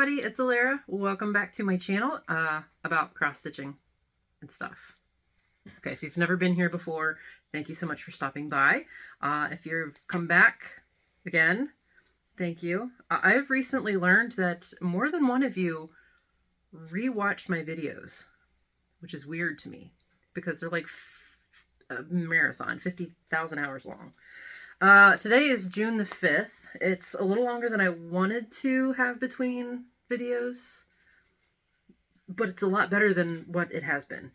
everybody, it's Alara. Welcome back to my channel about cross-stitching and stuff. Okay, if you've never been here before, thank you so much for stopping by. If you've come back again, thank you. I've recently learned that more than one of you rewatch my videos, which is weird to me because they're like a marathon, 50,000 hours long. Today is June the 5th. It's a little longer than I wanted to have between videos, but it's a lot better than what it has been.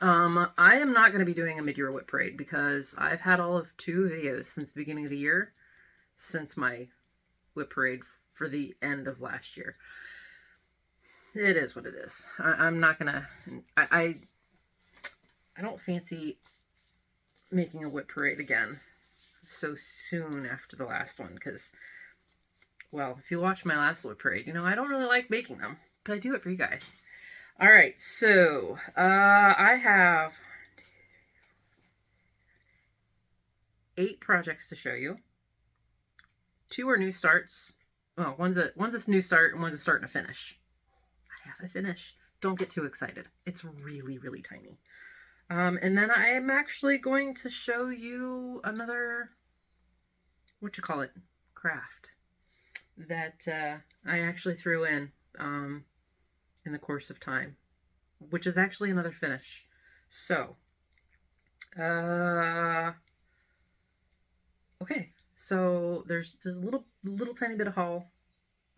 I am not going to be doing a mid-year whip parade because I've had all of 2 videos since the beginning of the year, since my whip parade for the end of last year. It is what it is. I'm not going to... I don't fancy making a whip parade again so soon after the last one because, well, if you watch my last whip parade, you know I don't really like making them, but I do it for you guys. All right, so I have 8 projects to show you. 2 are new starts. Well, one's a new start and one's a start and a finish. I have a finish. Don't get too excited. It's really, really tiny. And then I am actually going to show you another, craft that I actually threw in the course of time, which is actually another finish. So, okay, so there's a little tiny bit of haul,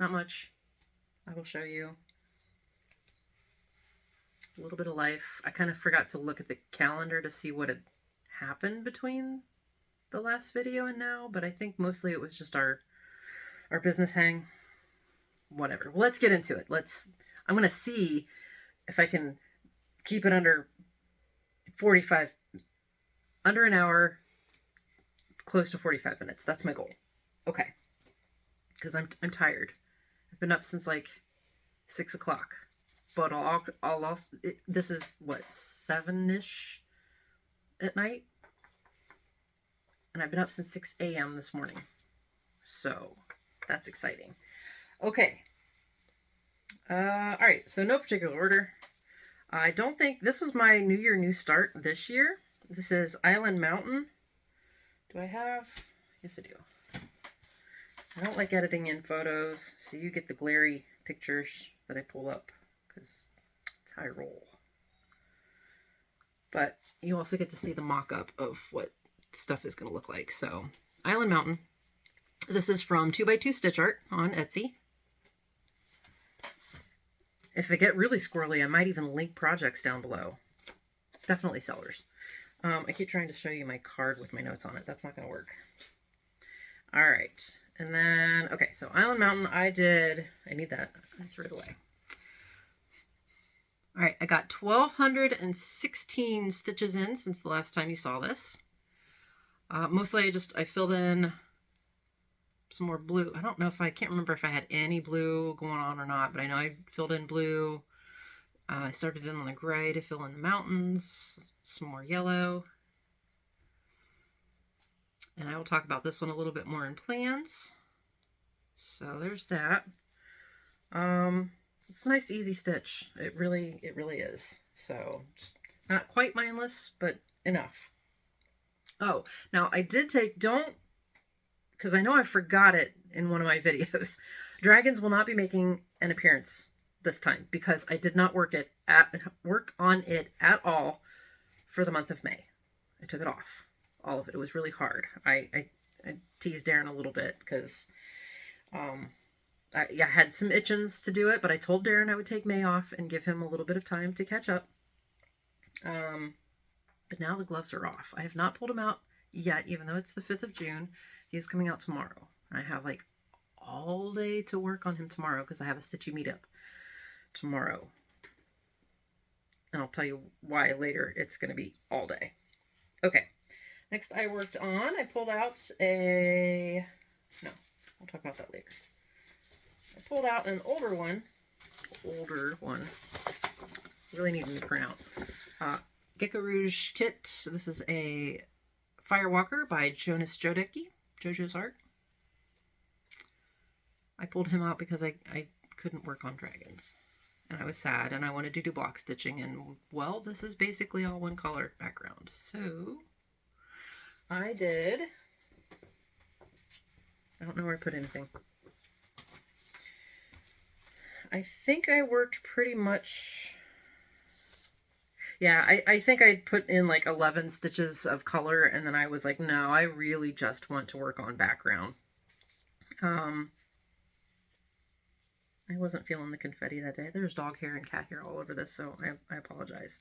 not much. I will show you a little bit of life. I kind of forgot to look at the calendar to see what had happened between the last video and now, but I think mostly it was just our business hang. Whatever. Well, let's get into it. I'm going to see if I can keep it under an hour, close to 45 minutes. That's my goal. Okay. Because I'm tired. I've been up since like 6 o'clock. But I'll also, this is what, 7-ish at night? And I've been up since 6 a.m. this morning. So that's exciting. Okay. All right. So no particular order. I don't think this was my New Year, New Start this year. This is Island Mountain. Do I have? Yes, I do. I don't like editing in photos, so you get the glary pictures that I pull up, because it's how I roll. But you also get to see the mock-up of what stuff is going to look like. So, Island Mountain. This is from 2x2 Stitch Art on Etsy. If I get really squirrely, I might even link projects down below. Definitely sellers. I keep trying to show you my card with my notes on it. That's not going to work. All right. And then, okay, so Island Mountain, I need that. I threw it away. All right, I got 1,216 stitches in since the last time you saw this. Mostly I filled in some more blue. I can't remember if I had any blue going on or not, but I know I filled in blue. I started in on the gray to fill in the mountains, some more yellow. And I will talk about this one a little bit more in plans. So there's that. It's a nice easy stitch. It really is. So just not quite mindless, but enough. Oh, now I did because I know I forgot it in one of my videos. Dragons will not be making an appearance this time because I did not work on it at all for the month of May. I took it off. All of it. It was really hard. I teased Darren a little bit because I had some itchins to do it, but I told Darren I would take May off and give him a little bit of time to catch up. But now the gloves are off. I have not pulled him out yet, even though it's the 5th of June. He is coming out tomorrow. I have like all day to work on him tomorrow because I have a stitchy meetup tomorrow. And I'll tell you why later. It's going to be all day. Okay. Next I pulled out we'll talk about that later. I pulled out an older one. Really need a new printout. GeckoRouge kit. So this is a Firewalker by Jojo's Art. I pulled him out because I couldn't work on dragons. And I was sad, and I wanted to do block stitching, and well, this is basically all one color background. So I did, I don't know where I put anything. I think I worked pretty much, yeah, I think I put in like 11 stitches of color, and then I was like, no, I really just want to work on background. I wasn't feeling the confetti that day. There's dog hair and cat hair all over this, so I apologize.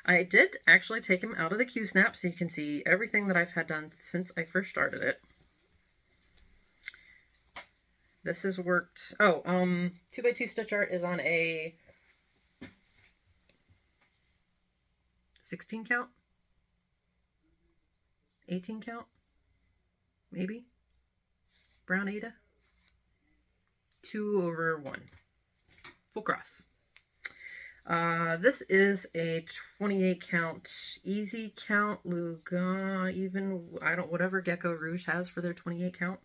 I did actually take him out of the Q-snap so you can see everything that I've had done since I first started it. This has worked. Oh, 2x2 stitch art is on a 16 count? 18 count? Maybe? Brown Ada? 2/1. Full cross. This is a 28 count, easy count, Lugan, even, whatever GeckoRouge has for their 28 count.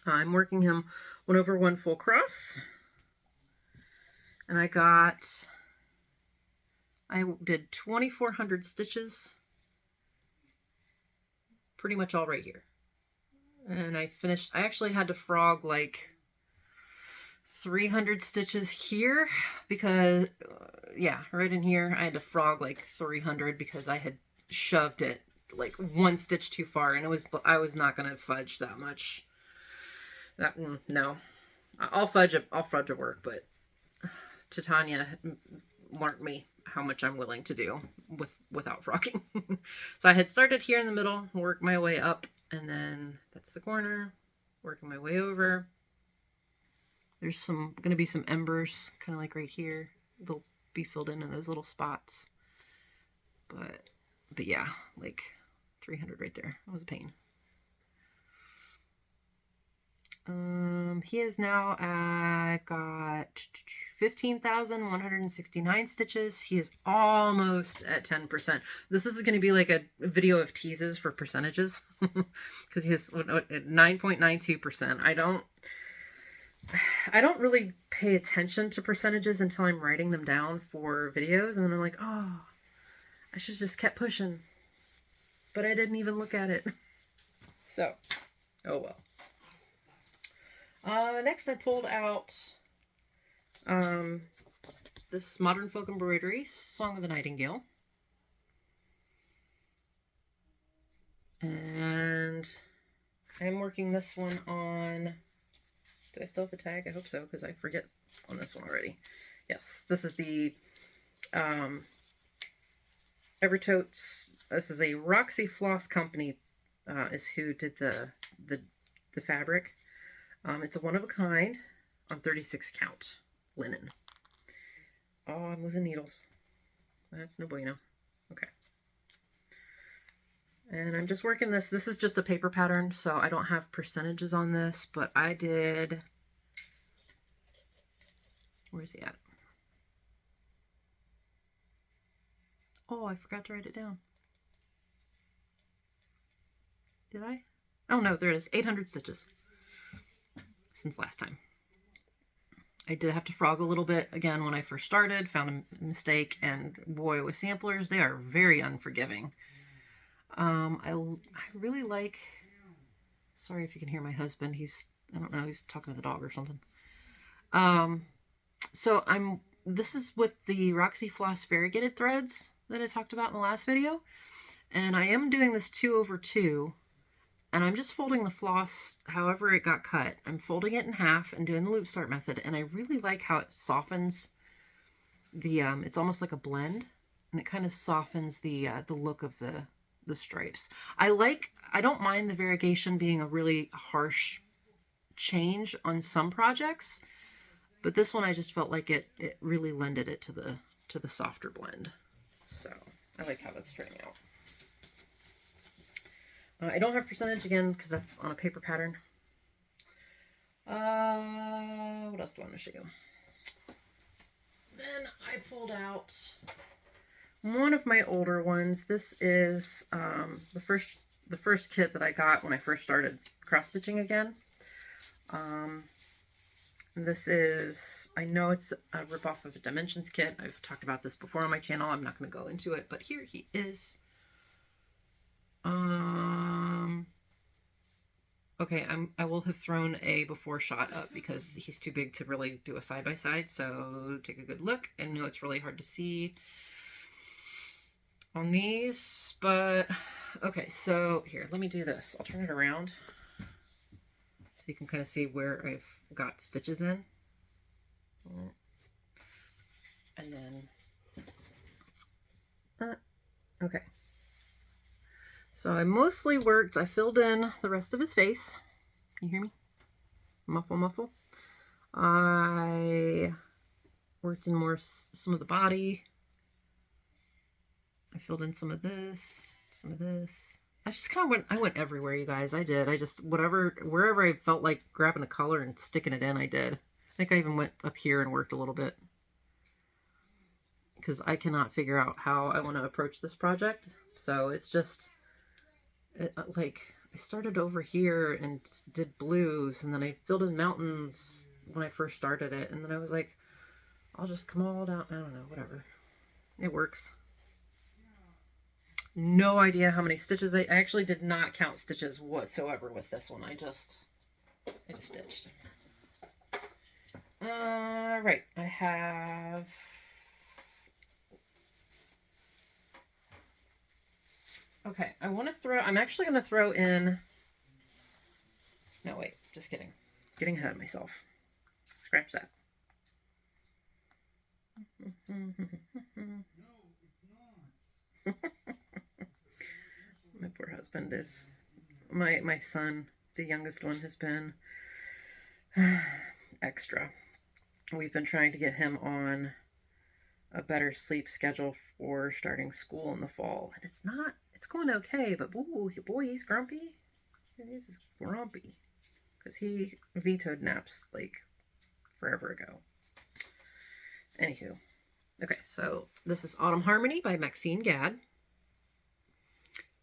I'm working him 1/1 full cross. And I did 2,400 stitches, pretty much all right here. And I actually had to frog like 300 stitches here because, yeah, right in here, I had to frog like 300 because I had shoved it like one stitch too far, and I was not going to fudge that much. No. I'll fudge a work, but Titania learned me how much I'm willing to do without frogging. So I had started here in the middle, worked my way up, and then that's the corner, working my way over. There's going to be some embers, kind of like right here. They'll be filled in those little spots. But yeah, like 300 right there. That was a pain. He is now, I've got 15,169 stitches. He is almost at 10%. This is going to be like a video of teases for percentages because he has 9.92%. I don't really pay attention to percentages until I'm writing them down for videos, and then I'm like, oh, I should just kept pushing, but I didn't even look at it. So, oh well. Next I pulled out this Modern Folk Embroidery Song of the Nightingale. And I'm working this one on, do I still have the tag? I hope so, because I forget on this one already. Yes, this is the Totes. This is a Roxy Floss Company is who did the fabric. It's a one-of-a-kind on 36 count linen. Oh, I'm losing needles. That's no bueno. Okay. And I'm just working this. This is just a paper pattern, so I don't have percentages on this, but I did... Where's he at? Oh, I forgot to write it down. Did I? Oh, no, there it is. 800 stitches since last time. I did have to frog a little bit again when I first started, found a mistake, and boy, with samplers, they are very unforgiving. I really like, sorry if you can hear my husband, I don't know, he's talking to the dog or something. So this is with the Roxy Floss variegated threads that I talked about in the last video, and I am doing this 2/2, and I'm just folding the floss however it got cut. I'm folding it in half and doing the loop start method, and I really like how it softens the, it's almost like a blend, and it kind of softens the look of the stripes. I don't mind the variegation being a really harsh change on some projects, but this one I just felt like it really lended it to the softer blend. So I like how that's turning out. I don't have percentage again because that's on a paper pattern. What else do I want to show you? Then I pulled out one of my older ones. This is the first kit that I got when I first started cross stitching again. This is, I know it's a ripoff of a Dimensions kit. I've talked about this before on my channel. I'm not going to go into it, but here he is. Okay, I will have thrown a before shot up because he's too big to really do a side-by-side, so take a good look. I know it's really hard to see on these, but okay, so here, let me do this. I'll turn it around so you can kind of see where I've got stitches in. And then, okay. So I mostly worked, I filled in the rest of his face. You hear me? Muffle, muffle. I worked in some of the body. I filled in some of this, some of this. I just kind of I went everywhere, you guys. I did. I just, wherever I felt like grabbing a color and sticking it in, I did. I think I even went up here and worked a little bit. Because I cannot figure out how I want to approach this project. So it's just, like, I started over here and did blues, and then I filled in mountains when I first started it, and then I was like, I'll just come all down. I don't know, whatever. It works. No idea how many stitches. I actually did not count stitches whatsoever with this one. I just stitched. Right. I have... Okay, I'm actually going to throw in... No, wait, just kidding. Getting ahead of myself. Scratch that. My poor husband is... My son, the youngest one, has been extra. We've been trying to get him on a better sleep schedule for starting school in the fall. And it's going okay, but ooh, boy, he's grumpy. He's grumpy. Because he vetoed naps, like, forever ago. Anywho. Okay, so this is Autumn Harmony by Maxine Gadd.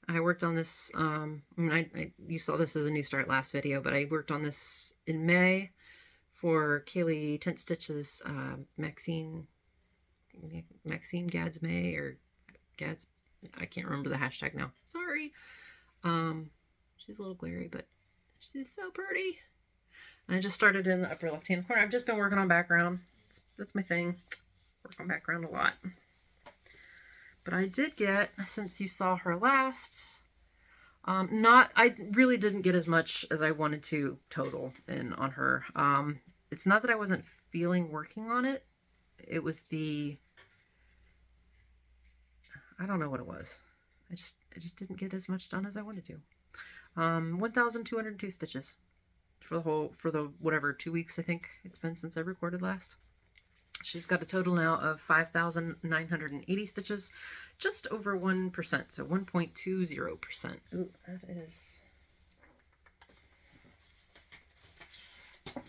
I worked on this, you saw this as a new start last video, but I worked on this in May for Kaylee Tent Stitch's Maxine Gadd's May, or Gadd's, I can't remember the hashtag now. Sorry. She's a little glary, but she's so pretty. And I just started in the upper left-hand corner. I've just been working on background. That's my thing. Work on background a lot. But I did get, since you saw her last, I really didn't get as much as I wanted to total in on her. It's not that I wasn't feeling working on it. It was I don't know what it was. I just didn't get as much done as I wanted to. 1,202 stitches for the whatever 2 weeks I think it's been since I recorded last. She's got a total now of 5,980 stitches, just over 1%, so 1.20%. Ooh, that is... There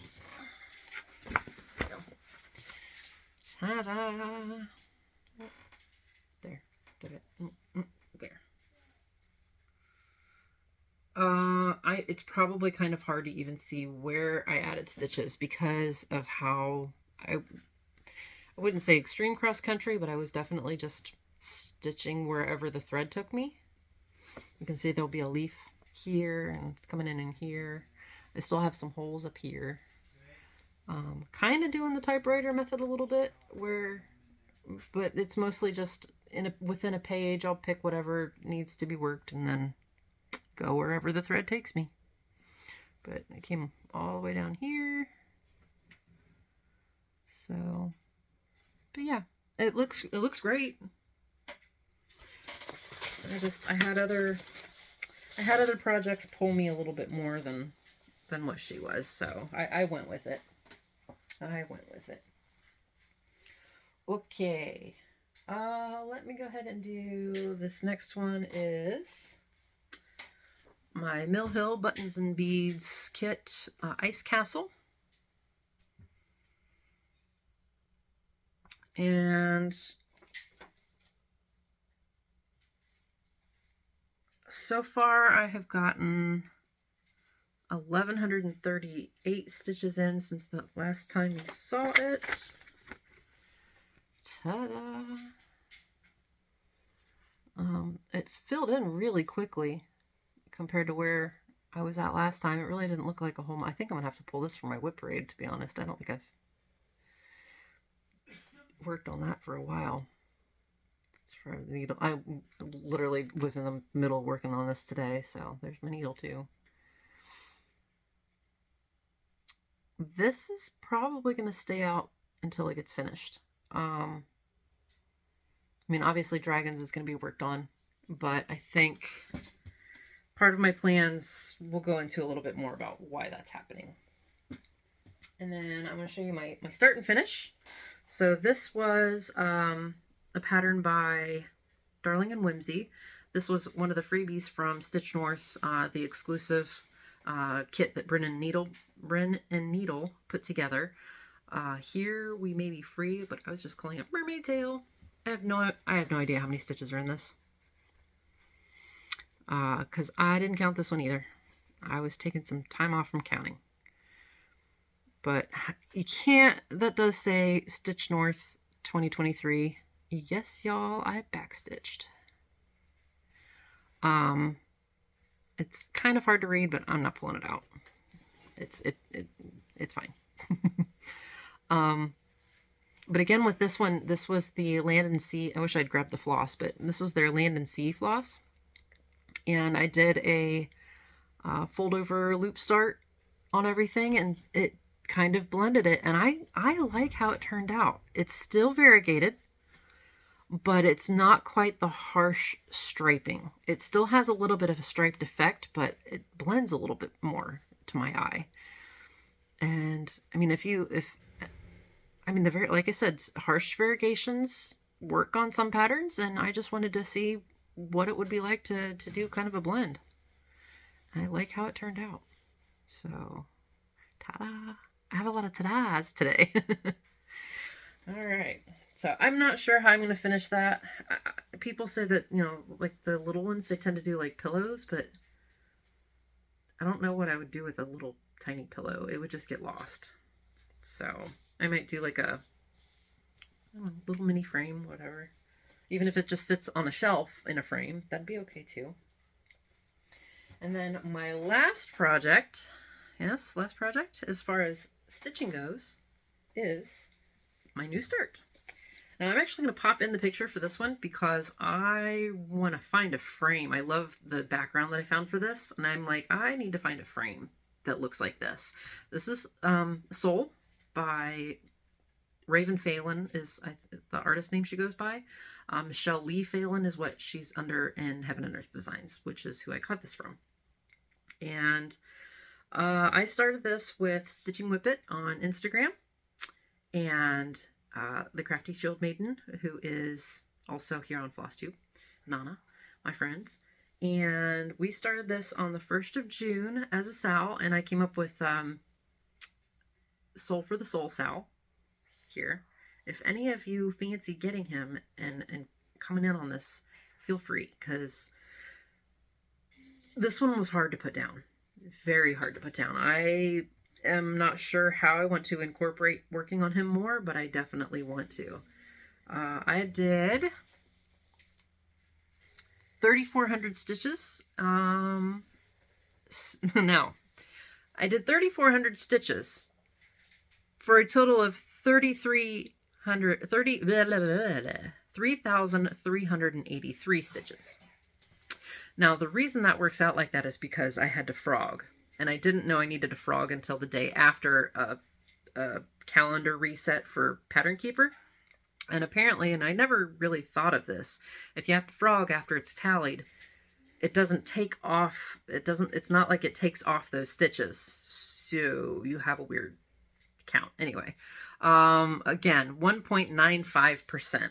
we go. Ta-da! There. Did it? There. It's probably kind of hard to even see where I added stitches because of how I wouldn't say extreme cross country, but I was definitely just stitching wherever the thread took me. You can see there'll be a leaf here and it's coming in here. I still have some holes up here. Kind of doing the typewriter method a little bit but it's mostly just within a page. I'll pick whatever needs to be worked and then go wherever the thread takes me. But I came all the way down here. So, but yeah, it looks great. I had other projects pull me a little bit more than what she was, so I went with it. Okay, let me go ahead and do this next one. Is my Mill Hill Buttons and Beads kit, Ice Castle. And so far I have gotten 1,138 stitches in since the last time you saw it. Ta-da! It filled in really quickly compared to where I was at last time. It really didn't look like a whole... I think I'm going to have to pull this for my whip braid, to be honest. I don't think I've worked on that for a while. It's for the needle. I literally was in the middle working on this today, so there's my needle too. This is probably going to stay out until it gets finished. I mean, obviously Dragons is going to be worked on, but I think part of my plans will go into a little bit more about why that's happening. And then I'm going to show you my start and finish. So this was a pattern by Darling and Whimsy. This was one of the freebies from Stitch North, the exclusive kit that Brin Nēdle put together. Here we may be free, but I was just calling it Mermaid Tail. I have no idea how many stitches are in this. Because I didn't count this one either. I was taking some time off from counting. But you can't, that does say Stitch North 2023. Yes, y'all, I backstitched. It's kind of hard to read, but I'm not pulling it out. It's fine. But again, with this one, this was the Land and Sea. I wish I'd grabbed the floss, but this was their Land and Sea floss. And I did a fold over loop start on everything, and it kind of blended it. And I like how it turned out. It's still variegated, but it's not quite the harsh striping. It still has a little bit of a striped effect, but it blends a little bit more to my eye. And I mean, like I said, harsh variegations work on some patterns, and I just wanted to see what it would be like to do kind of a blend. And I like how it turned out. So, ta-da! I have a lot of ta-das today. All right. So I'm not sure how I'm going to finish that. People say that, you know, like the little ones, they tend to do like pillows, but I don't know what I would do with a little tiny pillow. It would just get lost. So I might do like a little mini frame, whatever. Even if it just sits on a shelf in a frame, that'd be okay too. And then my last project, yes, last project as far as stitching goes, is my new start. Now I'm actually going to pop in the picture for this one because I want to find a frame. I love the background that I found for this, and I'm like, I need to find a frame that looks like this. This is Soul by Raven Phelan is the artist name she goes by. Michelle Lee Phelan is what she's under in Heaven and Earth Designs, which is who I got this from. And I started this with Stitching Whippet on Instagram, and the Crafty Shield Maiden, who is also here on Flosstube, Nana, my friends. And we started this on the 1st of June as a SAL, and I came up with Soul for the Soul SAL here. If any of you fancy getting him and coming in on this, feel free, because this one was hard to put down. Very hard to put down. I am not sure how I want to incorporate working on him more, but I definitely want to. I did 3,400 stitches. No, I did 3,400 stitches for a total of 3,383 stitches. Now, the reason that works out like that is because I had to frog, and I didn't know I needed to frog until the day after a calendar reset for Pattern Keeper. And apparently, and I never really thought of this, if you have to frog after it's tallied, it doesn't take off, it's not like it takes off those stitches. So you have a weird count. Anyway, again, 1.95%. I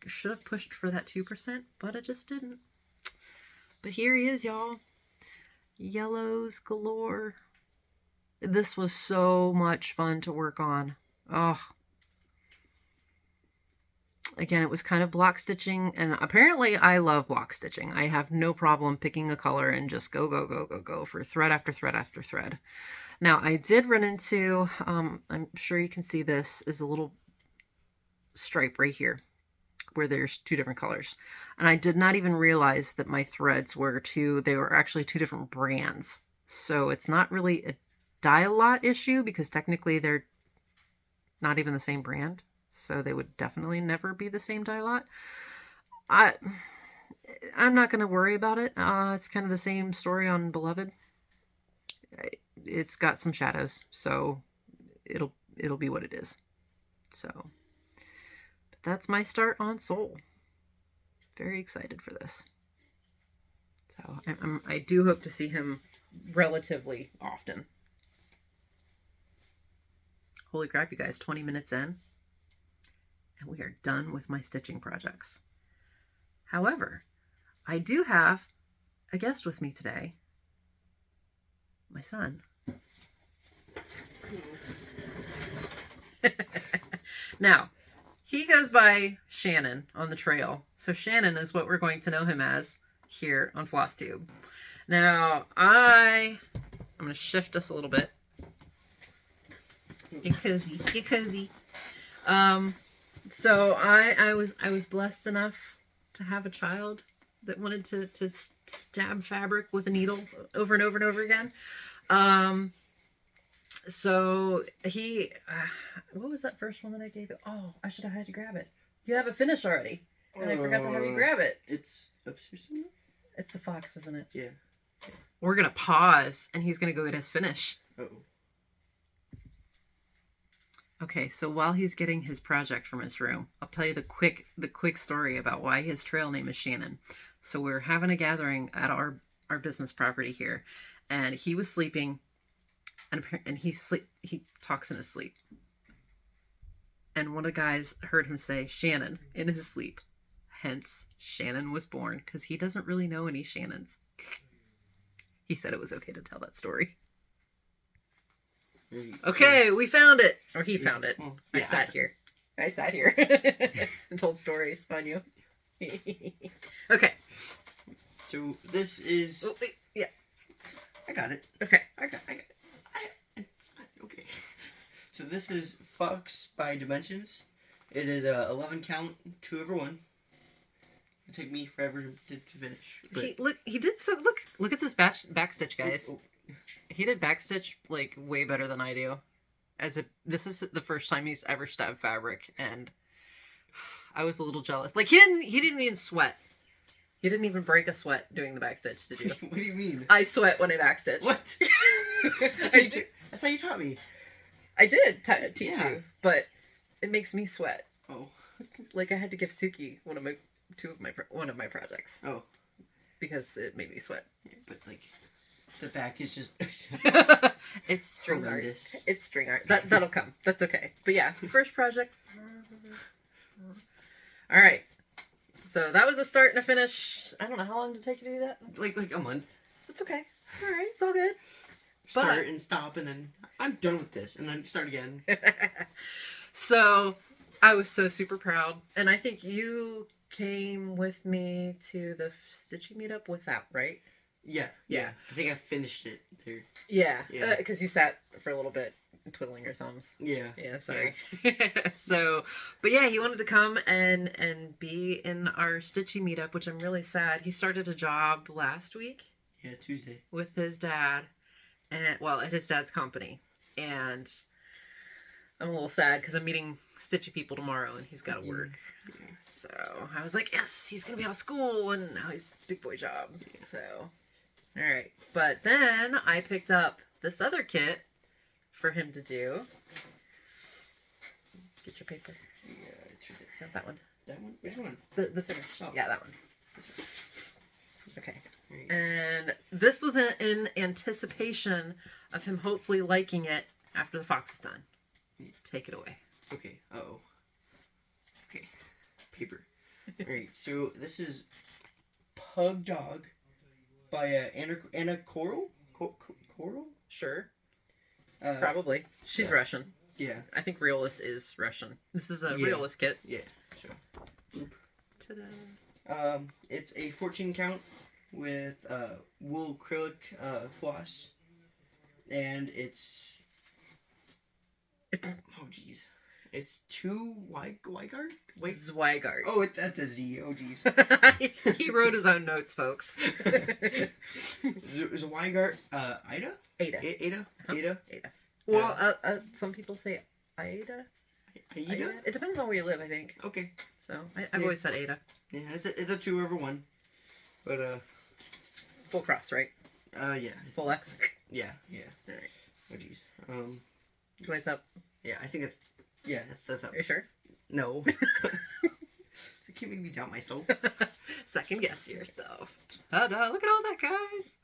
should have pushed for that 2%, but I just didn't. But here he is, y'all. Yellows galore. This was so much fun to work on. Oh, again, it was kind of block stitching, and apparently I love block stitching. I have no problem picking a color and just go for thread after thread after thread. Now, I did run into, I'm sure you can see this, is a little stripe right here where there's 2 different colors. And I did not even realize that my threads were they were actually 2 different brands. So it's not really a dye lot issue because technically they're not even the same brand. So they would definitely never be the same dye lot. I'm not going to worry about it. It's kind of the same story on Beloved. It's got some shadows, so it'll be what it is. So, but that's my start on Soul. Very excited for this. So I do hope to see him relatively often. Holy crap, you guys, 20 minutes in, and we are done with my stitching projects. However, I do have a guest with me today. My son. Now, he goes by Shannon on the trail. So Shannon is what we're going to know him as here on Flosstube. Now, I'm going to shift us a little bit. Get cozy. Get cozy. So I was blessed enough to have a child that wanted to stab fabric with a needle over and over and over again. So he, what was that first one that I gave you? Oh, I should have had you grab it. You have a finish already. And I forgot to have you grab it. It's upstairs somewhere? It's the fox, isn't it? Yeah. We're going to pause and he's going to go get his finish. Uh-oh. Okay, so while he's getting his project from his room, I'll tell you the quick story about why his trail name is Shannon. So we're having a gathering at our business property here, and he was sleeping, and he talks in his sleep. And one of the guys heard him say Shannon in his sleep. Hence, Shannon was born, because he doesn't really know any Shannons. He said it was okay to tell that story. Okay, we found it. Or he found it. Well, I yeah, sat here and told stories on you. Okay. So this is... Oh, wait, yeah. I got it. Okay. I got it. Okay. So this is Fox by Dimensions. It is a 11 count, 2 over 1. It'll take me forever to finish. But... He did so. Look at this back stitch, guys. Oh. He did backstitch like way better than I do. This is the first time he's ever stabbed fabric, and I was a little jealous. Like he didn't even sweat. He didn't even break a sweat doing the backstitch, did you? What do you mean? I sweat when I backstitch. What? That's how you taught me. I did teach Yeah. you, but it makes me sweat. Oh. Like I had to give Suki one of my projects. Oh. Because it made me sweat. Yeah, but like. The back is just... It's string horrendous. art. It's string art. That'll come. That's okay. But yeah, first project. All right. So that was a start and a finish. I don't know how long did it take you to do that. Like a month. That's okay. It's all right. It's all good. Start and stop, and then I'm done with this, and then start again. So I was so super proud, and I think you came with me to the stitching meetup with that, right? Yeah. I think I finished it there. Yeah. Because you sat for a little bit twiddling your thumbs. Yeah. Yeah, sorry. Yeah. So, but yeah, he wanted to come and be in our stitching meetup, which I'm really sad. He started a job last week. Yeah, Tuesday. With his dad, and at his dad's company. And I'm a little sad because I'm meeting stitchy people tomorrow and he's got to work. Yeah. So I was like, yes, he's going to be out of school and now he's a big boy job. Yeah. So... All right, but then I picked up this other kit for him to do. Get your paper. Yeah, it's right there. Not that one. That one? Which one? The finish. Oh. Yeah, that one. This one. Okay. And this was in anticipation of him hopefully liking it after the fox is done. Yeah. Take it away. Okay. Uh-oh. Okay. Paper. All right, so this is Pug Dog. By Anna Coral? Coral? Sure. Uh, Probably. She's Russian. Yeah. I think realist is Russian. This is a Yeah. realist kit. Yeah. So. Ta-da. It's a 14 count with wool acrylic floss, and it's oh jeez, it's 2 Wygard. Wait, Zwygard. oh, it's at the Z. Oh jeez. He wrote his own notes, folks. Is a Wygard Ida? Ada. Ada? Huh? Ada? Ada. Well, some people say Ida. Aida? It depends on where you live, I think. Okay. So I've always said Ada. Yeah, it's a 2/1, but Full cross, right? yeah. Full X. Yeah. All right. Oh jeez. Twice up. Yeah, I think that's up. Are you sure? No. You can't make me doubt myself. Second guess yourself. Ta-da! Look at all that, guys.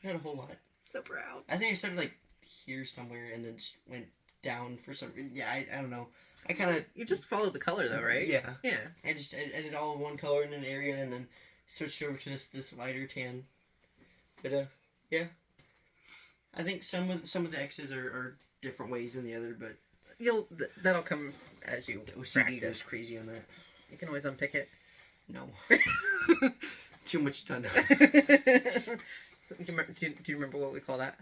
Not a whole lot. So proud. I think I started like here somewhere and then just went down for some reason. Yeah, I don't know. I kind of... You just followed the color though, right? Yeah. Yeah. I did all of one color in an area and then switched over to this lighter tan. But yeah. I think some of the X's are different ways than the other, but That'll come as you the OCD practice. goes crazy on that. You can always unpick it. No. Too much done. Do you remember what we call that?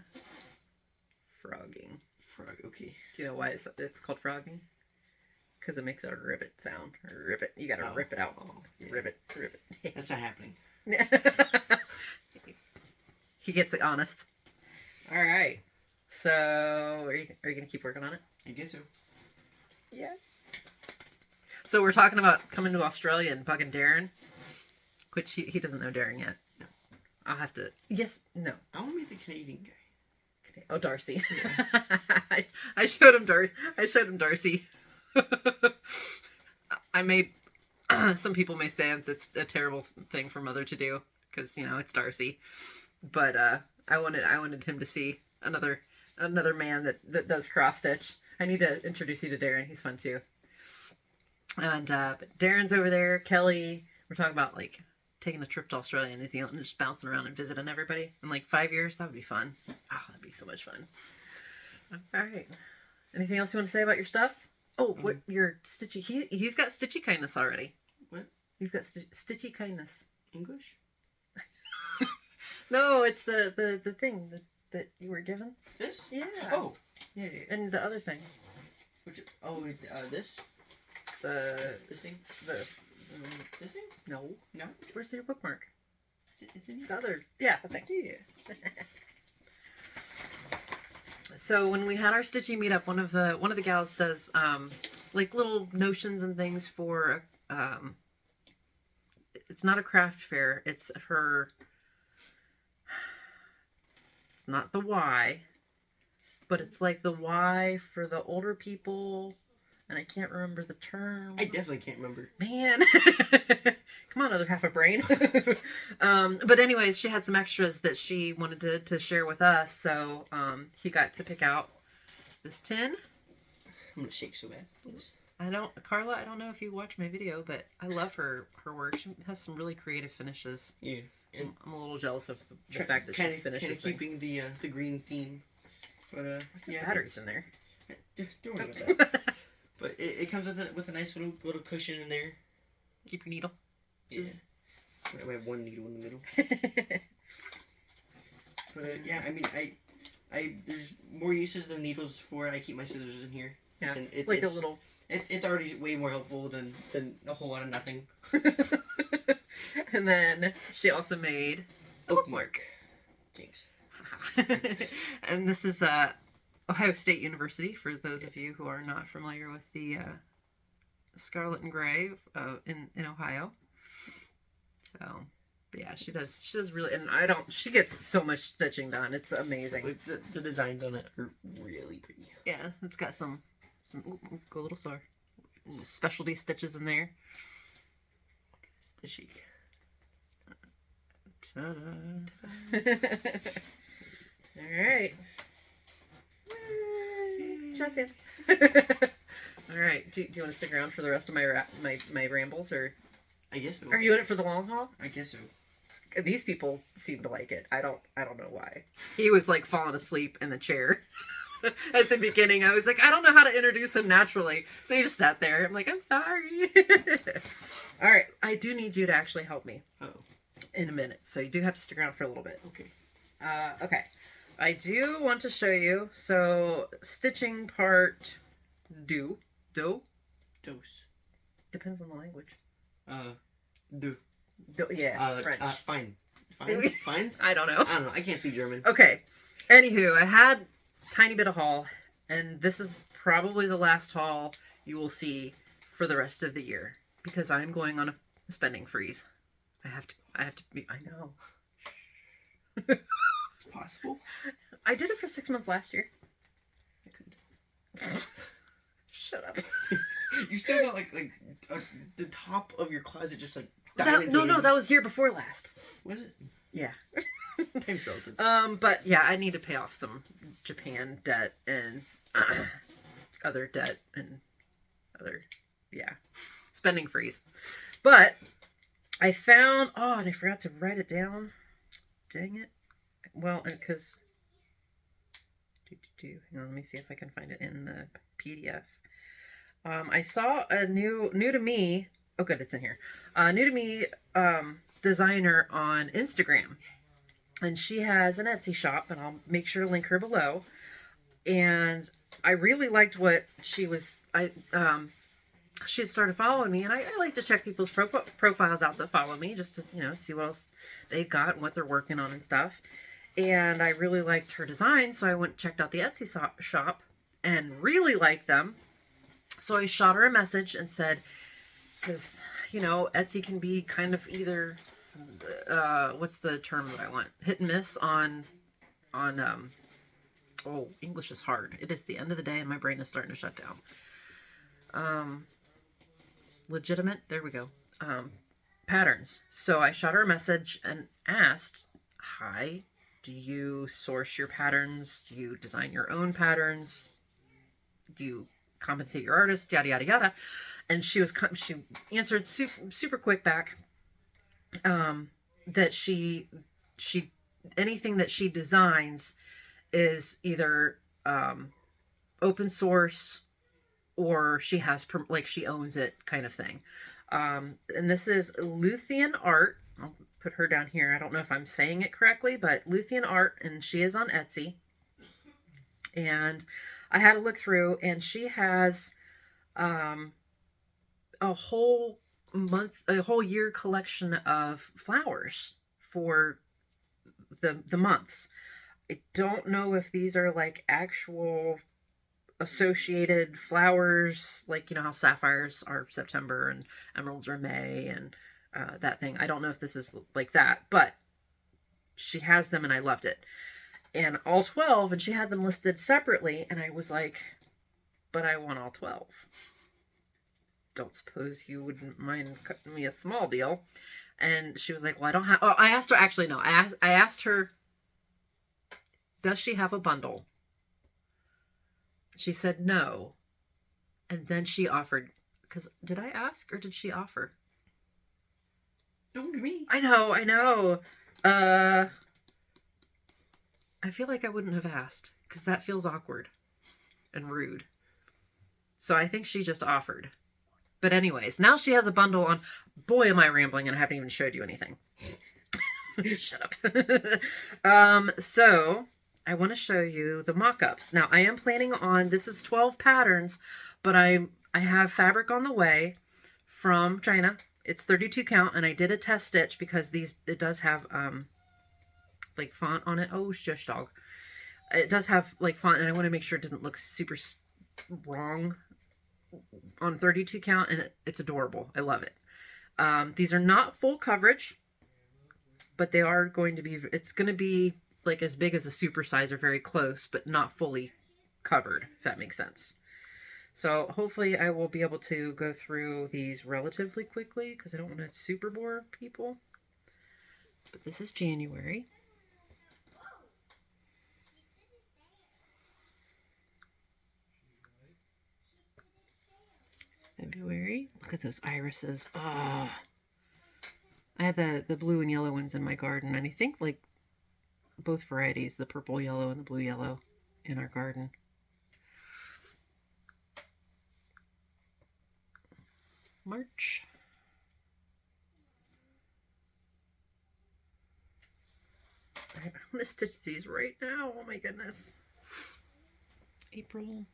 Frogging. Frog, okay. Do you know why it's called frogging? Because it makes a ribbit sound. Ribbit. You gotta rip it out. Oh, yeah. Ribbit. That's not happening. He gets it honest. All right. So, are you gonna keep working on it? I guess so. Yeah. So we're talking about coming to Australia and bugging Darren, which he doesn't know Darren yet. No. I'll have to. Yes. No. I want to meet the Canadian guy. Oh, Darcy. I showed him Darcy. I made. Some people may say that's a terrible thing for Mother to do because it's Darcy, but I wanted him to see another man that does cross stitch. I need to introduce you to Darren. He's fun too. And but Darren's over there. Kelly, we're talking about like taking a trip to Australia and New Zealand and just bouncing around and visiting everybody in like 5 years. That would be fun. Oh, that'd be so much fun. All right. Anything else you want to say about your stuffs? Oh, what your stitchy? He's got stitchy kindness already. What? You've got stitchy kindness. English? No, it's the thing that you were given. This? Yeah. Oh. Yeah. And the other thing. Which? Oh, this? This thing? This thing? No. No. Where's your bookmark? It's in here. The other. Yeah, the thing. Yeah. So when we had our stitching meetup, one of the gals does like little notions and things for it's not a craft fair. It's not the Y, but it's like the Y for the older people, and I can't remember the term. I definitely can't remember. Man. Come on, other half a brain. But anyways, she had some extras that she wanted to share with us, so he got to pick out this tin. I'm gonna shake so bad. Please. Carla, I don't know if you watch my video, but I love her work. She has some really creative finishes. Yeah. And I'm a little jealous of the fact that she finishes kind of keeping the green theme. But yeah, batteries in there. Don't worry about that. But it comes with a nice little cushion in there. Keep your needle. Yeah. I have one needle in the middle. But yeah, I mean, I there's more uses than needles for it. I keep my scissors in here. Yeah, and like a little. It's already way more helpful than a whole lot of nothing. And then she also made a bookmark. Jinx. And this is Ohio State University, for those of you who are not familiar with the Scarlet and Gray in Ohio. So, but yeah, she does really, and she gets so much stitching done. It's amazing. Like the designs on it are really pretty. Yeah, it's got some go a little sore. Specialty stitches in there. The shake. Ta-da. All right. Just hands. All right. Do you want to stick around for the rest of my rambles, or I guess so. are you in it for the long haul? I guess so. These people seem to like it. I don't know why. He was like falling asleep in the chair. at the beginning. I was like, I don't know how to introduce him naturally. So he just sat there. I'm like, I'm sorry. All right. I do need you to actually help me in a minute. So you do have to stick around for a little bit. Okay. Okay. I do want to show you. So stitching part do. Dose. Depends on the language. Do. Yeah, French. Fine. Fines? I don't know. I can't speak German. Okay. Anywho, I had a tiny bit of haul, and this is probably the last haul you will see for the rest of the year because I'm going on a spending freeze. I have to be. I know. It's possible. I did it for 6 months last year. I couldn't. Shut up. You still got like the top of your closet just like no, that was year before last. Was it? Yeah. Time's relative. But yeah, I need to pay off some Japan debt and other debt and other spending freeze. But I found and I forgot to write it down. Dang it. Well, because hang on, let me see if I can find it in the PDF. I saw a new to me. Oh, good, it's in here. New to me designer on Instagram, and she has an Etsy shop, and I'll make sure to link her below. And I really liked what she was. She had started following me, and I like to check people's profiles out that follow me, just to see what else they've got and what they're working on and stuff. And I really liked her design, so I went and checked out the Etsy shop and really liked them. So I shot her a message and said, because, Etsy can be kind of either, what's the term that I want? Hit and miss on English is hard. It is the end of the day and my brain is starting to shut down. Legitimate, there we go. Patterns. So I shot her a message and asked, hi, do you source your patterns? Do you design your own patterns? Do you compensate your artist? Yada, yada, yada. And she answered super quick back that she anything that she designs is either open source or she has she owns it kind of thing. And this is LuthienART. I'll put her down here. I don't know if I'm saying it correctly, but LuthienART, and she is on Etsy. And I had a look through, and she has a whole year collection of flowers for the months. I don't know if these are like actual associated flowers, like how sapphires are September and emeralds are May and that thing. I don't know if this is like that, but she has them and I loved it. And all 12, and she had them listed separately, and I was like, but I want all 12. Don't suppose you wouldn't mind cutting me a small deal? And she was like, well, I don't have... Oh, I asked her... Actually, no. I asked her, does she have a bundle? She said no. And then she offered... Because did I ask or did she offer? Don't look at me. I know. I feel like I wouldn't have asked because that feels awkward and rude. So I think she just offered. But anyways, now she has a bundle on. Boy, am I rambling and I haven't even showed you anything. Shut up. So I want to show you the mock-ups. Now I am planning on, this is 12 patterns, but I have fabric on the way from China. It's 32 count, and I did a test stitch because it does have like font on it. Oh, shush dog. It does have like font, and I want to make sure it doesn't look super wrong on 32 count, and it's adorable. I love it. These are not full coverage, but they are going to be, it's going to be like as big as a super size or very close, but not fully covered, if that makes sense. So hopefully I will be able to go through these relatively quickly because I don't want to super bore people. But this is January. February. Look at those irises. Ah, I have the blue and yellow ones in my garden, and I think like both varieties, the purple yellow and the blue yellow, in our garden. March. I'm gonna stitch these right now. Oh my goodness. April.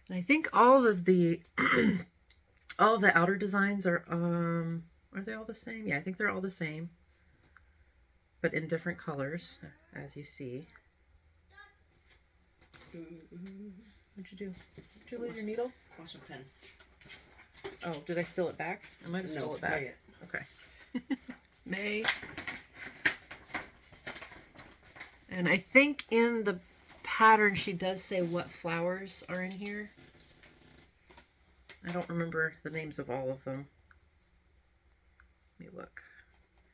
And I think all of the all of the outer designs are they all the same? Yeah, I think they're all the same, but in different colors, as you see. What'd you do? Did you lose your needle? Lost a pen. Oh, did I steal it back? I might have stole it back. Not yet. Okay. May. And I think in the pattern she does say what flowers are in here. I don't remember the names of all of them. Let me look.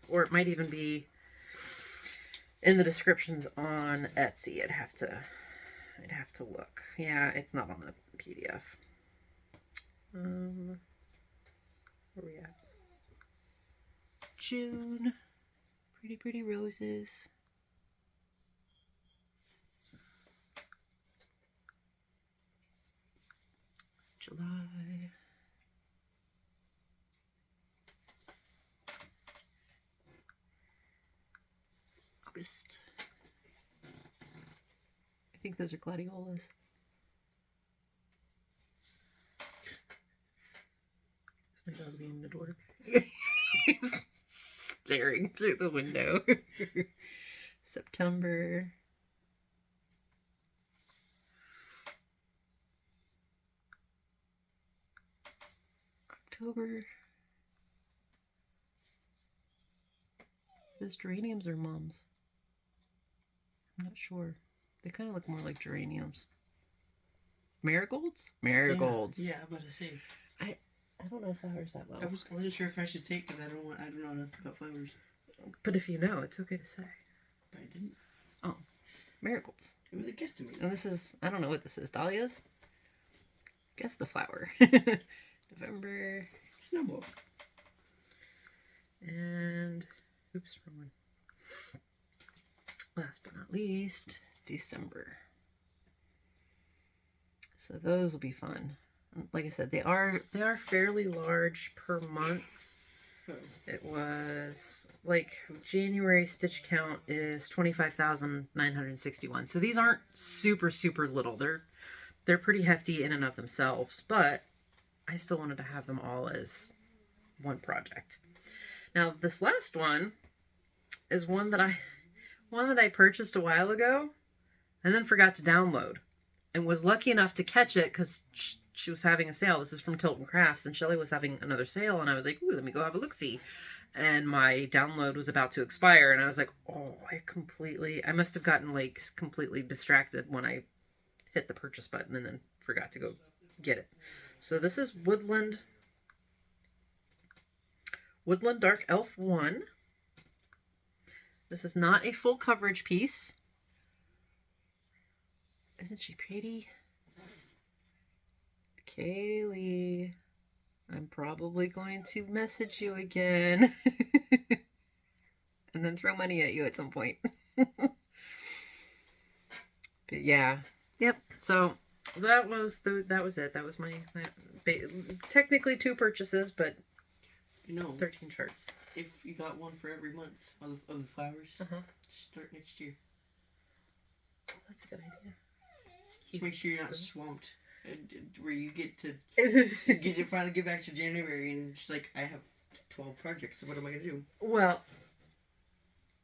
Or it might even be in the descriptions on Etsy. I'd have to look. Yeah, it's not on the PDF. Where are we at? June. Pretty, pretty roses. July. August. I think those are gladiolas. Is my dog being a dork? He's staring through the window. September. October. Those geraniums are mums. I'm not sure. They kind of look more like geraniums. Marigolds? Marigolds. Yeah, I'm about to say. I don't know flowers that well. I wasn't sure if I should say it because I don't know nothing about flowers. But if you know, it's okay to say. But I didn't. Oh, marigolds. It was a guesstimate. And this is, I don't know what this is. Dahlias? Guess the flower. November. Snowball. And, oops, wrong one. Last but not least, December. So those will be fun. Like I said, they are fairly large per month. It was like January stitch count is 25,961. So these aren't super little. They're pretty hefty in and of themselves, but I still wanted to have them all as one project. Now this last one is one that I purchased a while ago and then forgot to download, and was lucky enough to catch it because she was having a sale. This is from Tilton Crafts, and Shelly was having another sale, and I was like, ooh, let me go have a look-see. And my download was about to expire, and I was like, oh, I must have gotten like completely distracted when I hit the purchase button and then forgot to go get it. So this is Woodland Dark Elf 1. This is not a full coverage piece. Isn't she pretty? Kaylee, I'm probably going to message you again. And then throw money at you at some point. But yeah. Yep. So that was it. That was my technically 2 purchases, but 13 charts. If you got one for every month of the flowers, start next year. That's a good idea. Just make sure you're not swamped, where you get to finally get back to January and just like, I have 12 projects. So what am I gonna do? Well,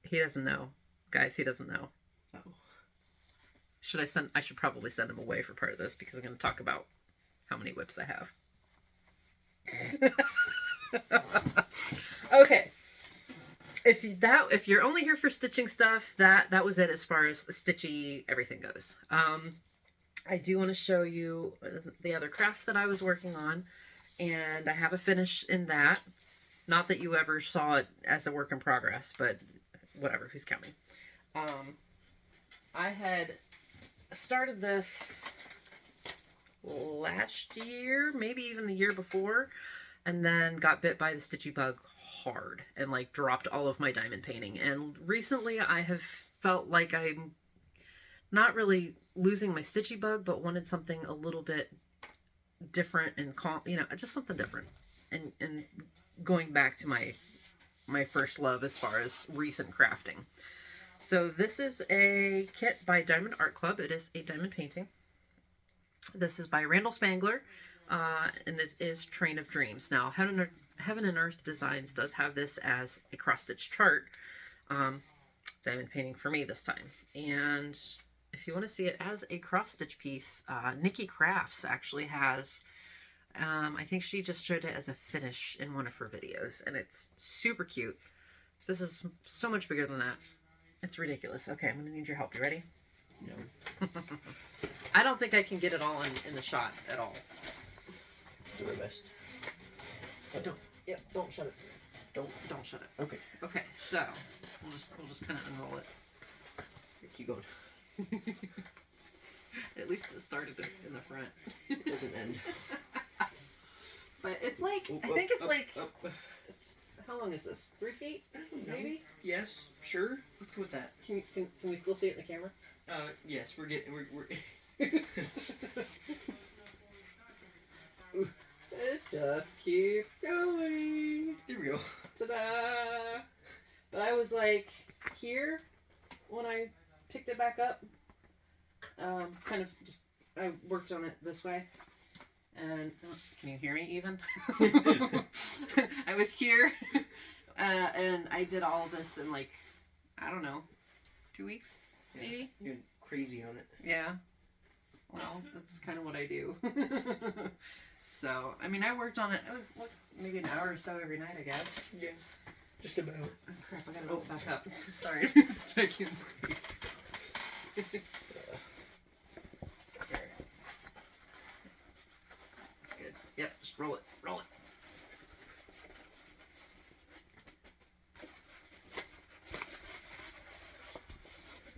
he doesn't know, guys. He doesn't know. Oh. I should probably send him away for part of this because I'm going to talk about how many whips I have. Okay. If you're only here for stitching stuff, that was it as far as stitchy everything goes. I do want to show you the other craft that I was working on, and I have a finish in that. Not that you ever saw it as a work in progress, but whatever, who's counting? I had started this last year, maybe even the year before, and then got bit by the stitchy bug hard and like dropped all of my diamond painting. And recently I have felt like I'm not really losing my stitchy bug, but wanted something a little bit different and calm, you know, just something different. And going back to my first love as far as recent crafting. So this is a kit by Diamond Art Club. It is a diamond painting. This is by Randall Spangler, and it is Train of Dreams. Now, Heaven and Earth Designs does have this as a cross-stitch chart. Diamond painting for me this time. And if you want to see it as a cross-stitch piece, Nikki Crafts actually has, I think she just showed it as a finish in one of her videos, and it's super cute. This is so much bigger than that. It's ridiculous. Okay, I'm going to need your help. You ready? No. I don't think I can get it all in the shot at all. Do our best. Oh, don't shut it. Don't shut it. Okay. Okay, so we'll just kind of unroll it. Keep going. At least it started in the front. It doesn't end. But it's like, I think it's like, how long is this? 3 feet? Maybe? Yes, sure. Let's go with that. Can we still see it in the camera? Yes, we're It just keeps going. There we go. Ta-da! But I was like, here, when I picked it back up, kind of just, I worked on it this way. And, can you hear me even? I was here, and I did all of this in like, I don't know, 2 weeks, maybe? You're crazy on it. Yeah. Well, that's kind of what I do. So, I mean, I worked on it, it was like, maybe an hour or so every night, I guess. Yeah. Just about. Oh, crap, I gotta roll it back up. Sorry, I'm sticking my face. Good. Yep, just roll it. Roll it.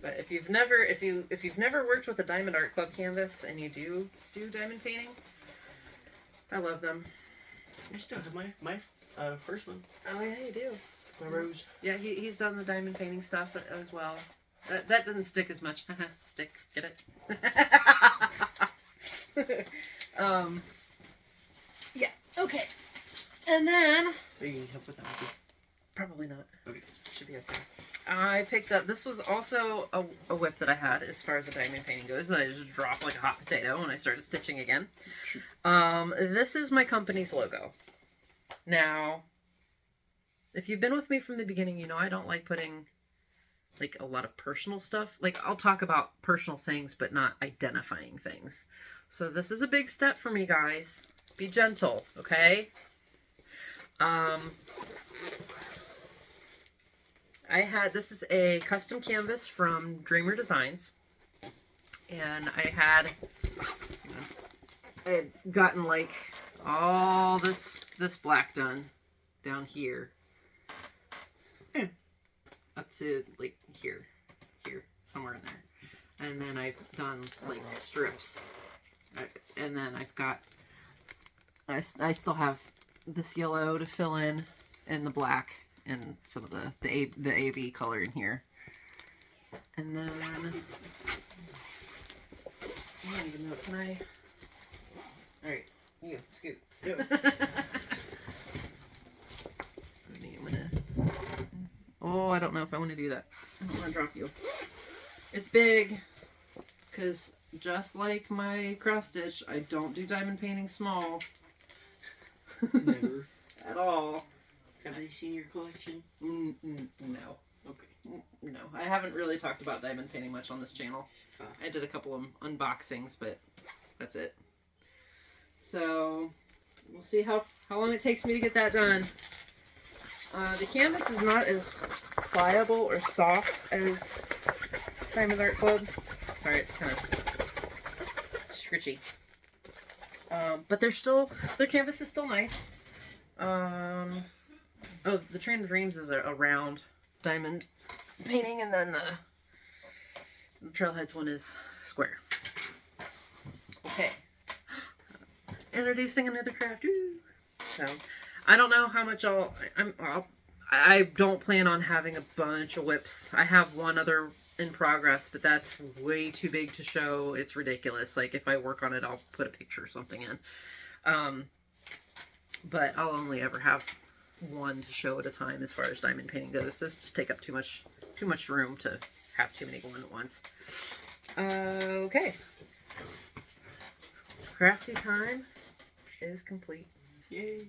But if you've never worked with a Diamond Art Club canvas and you do diamond painting, I love them. I still have my first one. Oh yeah, you do. My rose. Yeah, he's done the diamond painting stuff as well. That doesn't stick as much. Stick, get it? Yeah. Okay. And then. Are you need help with that? Probably not. Okay. Should be okay. I picked up. This was also a whip that I had as far as the diamond painting goes that I just dropped like a hot potato when I started stitching again. This is my company's logo. Now, if you've been with me from the beginning, you know I don't like putting like a lot of personal stuff. Like I'll talk about personal things, but not identifying things. So this is a big step for me, guys. Be gentle, okay? This is a custom canvas from Dreamer Designs, and I had gotten like all this black done down here up to like here somewhere in there, and then I've done like strips, and then I've got I still have this yellow to fill in and the black and some of the AV color in here. And then I don't even know, can I? Alright, you, scoot. Yep. Oh, I don't know if I want to do that. I don't want to drop you. It's big, because just like my cross stitch, I don't do diamond painting small. Never. At all. Have they seen your collection? No. Okay. No, I haven't really talked about diamond painting much on this channel. I did a couple of unboxings, but that's it. So, we'll see how long it takes me to get that done. The canvas is not as pliable or soft as Diamond Art Club. Sorry, it's kind of scritchy. But their canvas is still nice. Oh, the Train of Dreams is a round diamond painting, and then the Trailheads one is square. Okay. Introducing another craft. Woo. So, I don't know how much I don't plan on having a bunch of whips. I have one other in progress, but that's way too big to show. It's ridiculous. Like, if I work on it, I'll put a picture or something in. But I'll only ever have one to show at a time as far as diamond painting goes. Those just take up too much room to have too many going at once. Okay. Crafty time is complete. Yay.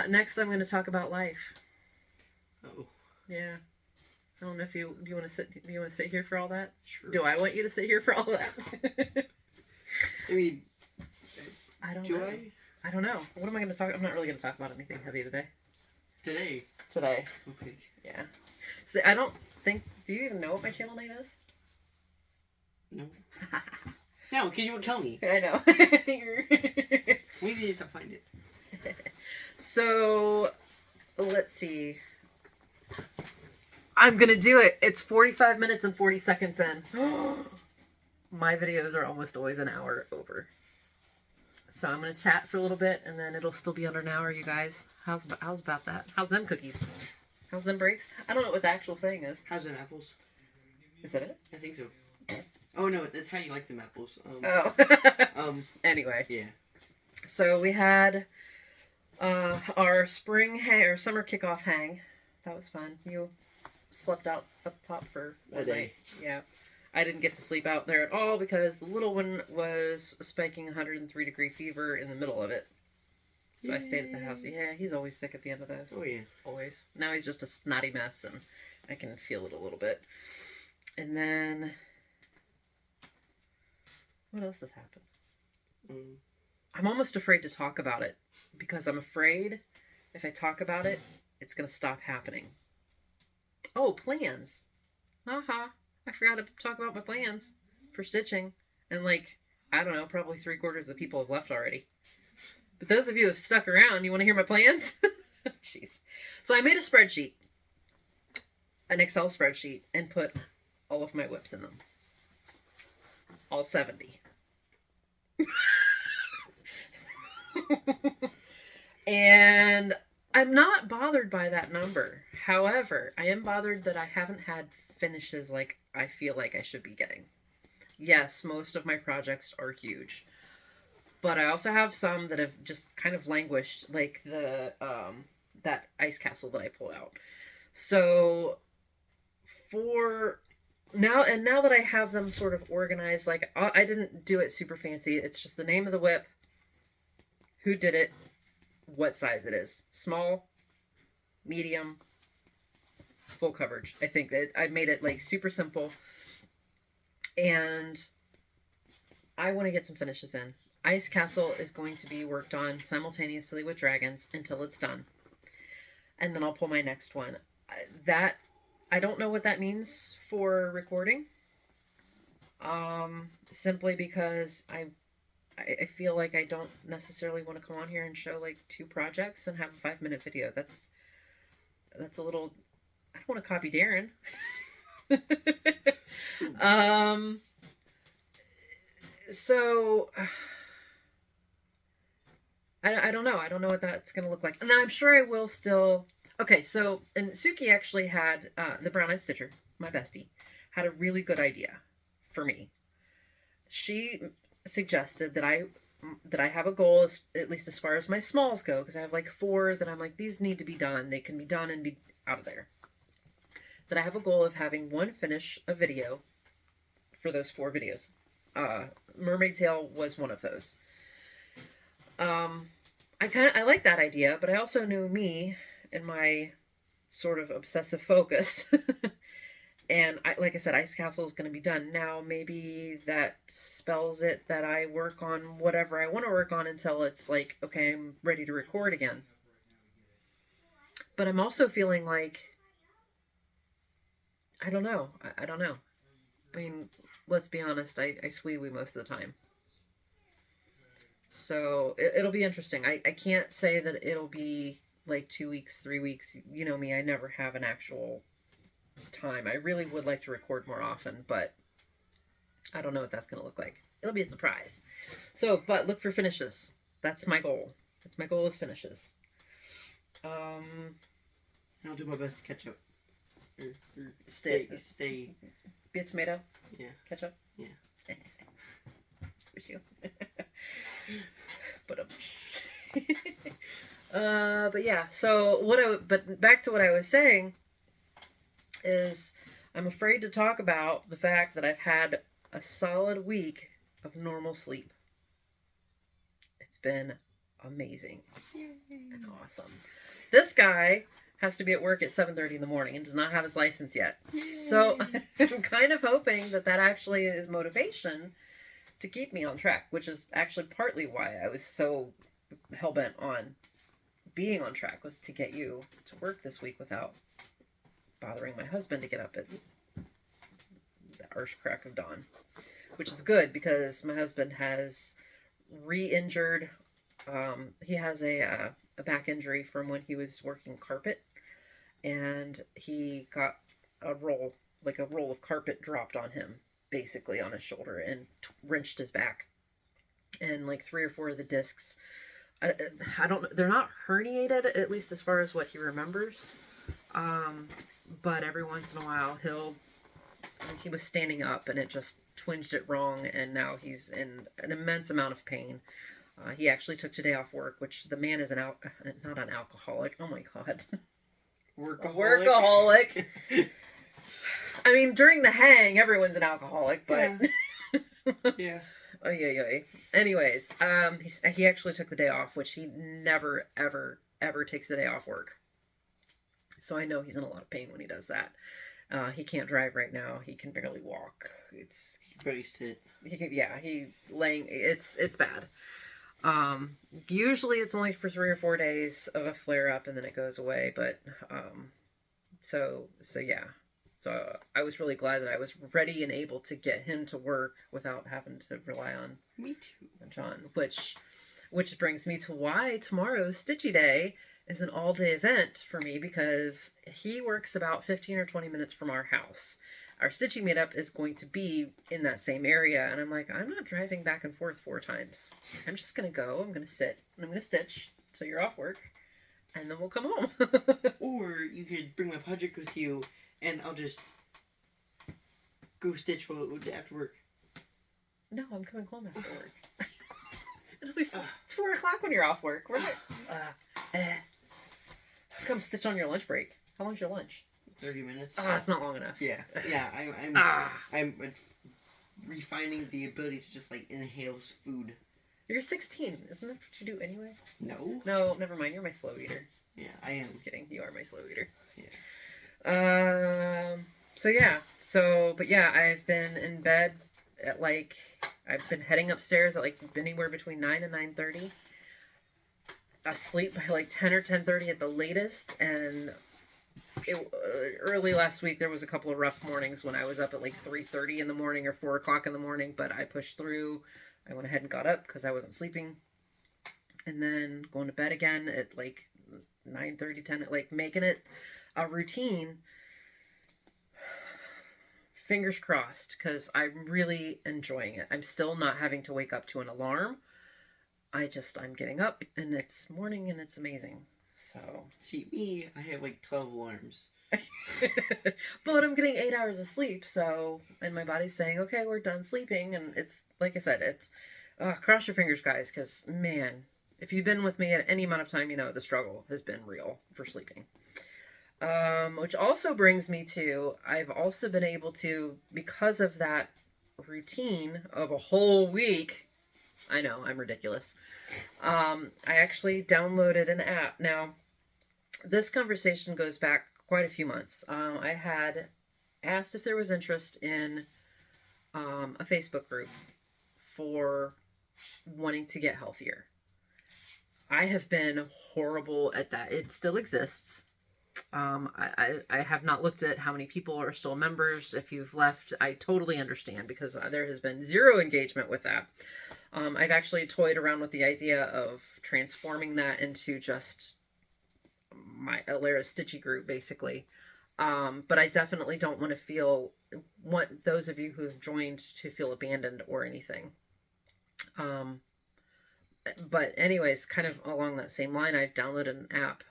Next, I'm going to talk about life. Oh. Yeah. I don't know if do you want to sit here for all that? Sure. Do I want you to sit here for all that? I mean, I don't know. I don't know. What am I going to talk? I'm not really going to talk about anything heavy today. Today. Okay. Yeah. So I don't think. Do you even know what my channel name is? No. No, because you won't tell me. I know. We need to find it. So, let's see. I'm gonna do it. It's 45 minutes and 40 seconds in. My videos are almost always an hour over. So I'm gonna chat for a little bit, and then it'll still be under an hour, you guys. How's about that? How's them cookies? How's them breaks? I don't know what the actual saying is. How's them apples? Is that it? I think so. Oh no, that's how you like them apples. Anyway. Yeah. So we had our spring hang or summer kickoff hang. That was fun. You slept out up top for a day. Yeah. I didn't get to sleep out there at all because the little one was spiking 103-degree fever in the middle of it. So I stayed at the house. Yeah, he's always sick at the end of those. Oh yeah. Always. Now he's just a snotty mess, and I can feel it a little bit. And then what else has happened? I'm almost afraid to talk about it because I'm afraid if I talk about it, it's going to stop happening. Oh, plans. I forgot to talk about my plans for stitching. And like, I don't know, probably 3/4 of the people have left already. But those of you who have stuck around, you want to hear my plans? Jeez. So I made a spreadsheet, an Excel spreadsheet, and put all of my whips in them. All 70. And I'm not bothered by that number. However, I am bothered that I haven't had finishes like I feel like I should be getting. Yes, most of my projects are huge. But I also have some that have just kind of languished, like the that ice castle that I pulled out. So for now that I have them sort of organized, like I didn't do it super fancy. It's just the name of the whip, who did it, what size it is. Small, medium, full coverage. I think that I made it like super simple. And I want to get some finishes in. Ice Castle is going to be worked on simultaneously with Dragons until it's done. And then I'll pull my next one. I don't know what that means for recording. Simply because I feel like I don't necessarily want to come on here and show like 2 projects and have a 5-minute video. That's a little, I don't want to copy Darren. So I don't know. I don't know what that's going to look like. And I'm sure I will still. Okay, so, and Suki actually had, the Brown Eyed Stitcher, my bestie, had a really good idea for me. She suggested that I have a goal, at least as far as my smalls go, because I have like 4 that I'm like, these need to be done. They can be done and be out of there. That I have a goal of having one finish a video for those 4 videos. Mermaid Tail was one of those. I like that idea, but I also knew me and my sort of obsessive focus. And like I said, Ice Castle is going to be done. Now, maybe that spells it that I work on whatever I want to work on until it's like, okay, I'm ready to record again. But I'm also feeling like, I don't know. I don't know. I mean, let's be honest, I squee-wee most of the time. So it'll be interesting. I can't say that it'll be like 2 weeks, 3 weeks. You know me, I never have an actual time. I really would like to record more often, but I don't know what that's going to look like. It'll be a surprise. So, but look for finishes. That's my goal. That's my goal is finishes. I'll do my best to catch up. Or Stay. Stay. Be it tomato? Yeah. Ketchup? Yeah. Switch you. But yeah, so but back to what I was saying is I'm afraid to talk about the fact that I've had a solid week of normal sleep. It's been amazing. Yay. And awesome. This guy has to be at work at 7:30 in the morning and does not have his license yet. Yay. So I'm kind of hoping that actually is motivation to keep me on track, which is actually partly why I was so hell-bent on being on track, was to get you to work this week without bothering my husband to get up at the arse crack of dawn, which is good because my husband has re-injured. He has a back injury from when he was working carpet, and he got a roll of carpet dropped on him, basically on his shoulder, and wrenched his back. And like 3 or 4 of the discs, I don't, they're not herniated, at least as far as what he remembers. But every once in a while he was standing up and it just twinged it wrong, and now he's in an immense amount of pain. He actually took today off work, which the man is not an alcoholic. Oh my God. Workaholic. I mean, during the hang, everyone's an alcoholic, but yeah. Oh yeah. Anyways, he actually took the day off, which he never ever takes a day off work. So I know he's in a lot of pain when he does that. He can't drive right now. He can barely walk. He can barely sit. It's bad. Usually it's only for 3 or 4 days of a flare up and then it goes away. But, so yeah. So I was really glad that I was ready and able to get him to work without having to rely on me too, John, which brings me to why tomorrow's Stitchy Day is an all-day event for me, because he works about 15 or 20 minutes from our house. Our Stitchy meetup is going to be in that same area, and I'm like, I'm not driving back and forth 4 times. I'm just going to go, I'm going to sit, and I'm going to stitch till you're off work, and then we'll come home. Or you could bring my project with you, and I'll just go stitch after work. No, I'm coming home after work. It'll be fun. It's 4 o'clock when you're off work. We're come stitch on your lunch break. How long's your lunch? 30 minutes. It's not long enough. Yeah. I'm refining the ability to just like inhale food. You're 16. Isn't that what you do anyway? No. No, never mind. You're my slow eater. Yeah, I am. Just kidding. You are my slow eater. Yeah. But yeah, I've been in bed at I've been heading upstairs at anywhere between 9 and 9:30. Asleep by 10 or 10:30 at the latest, and early last week there was a couple of rough mornings when I was up at 3:30 in the morning or 4 o'clock in the morning, but I pushed through. I went ahead and got up because I wasn't sleeping, and then going to bed again at 9:30, 10, making it a routine. Fingers crossed, because I'm really enjoying it. I'm still not having to wake up to an alarm. I'm getting up and it's morning and it's amazing. So see me, I have 12 alarms. But I'm getting 8 hours of sleep, and my body's saying, okay, we're done sleeping. And it's, like I said, it's, cross your fingers, guys, because, man, if you've been with me at any amount of time, you know the struggle has been real for sleeping. Which also brings me to, I've also been able to, because of that routine of a whole week, I know, I'm ridiculous. I actually downloaded an app. Now, this conversation goes back quite a few months. I had asked if there was interest in a Facebook group for wanting to get healthier. I have been horrible at that. It still exists. I have not looked at how many people are still members. If you've left, I totally understand, because there has been 0 engagement with that. I've actually toyed around with the idea of transforming that into just my Alara Stitchy group, basically. But I definitely don't want those of you who have joined to feel abandoned or anything. But anyways, kind of along that same line, I've downloaded an app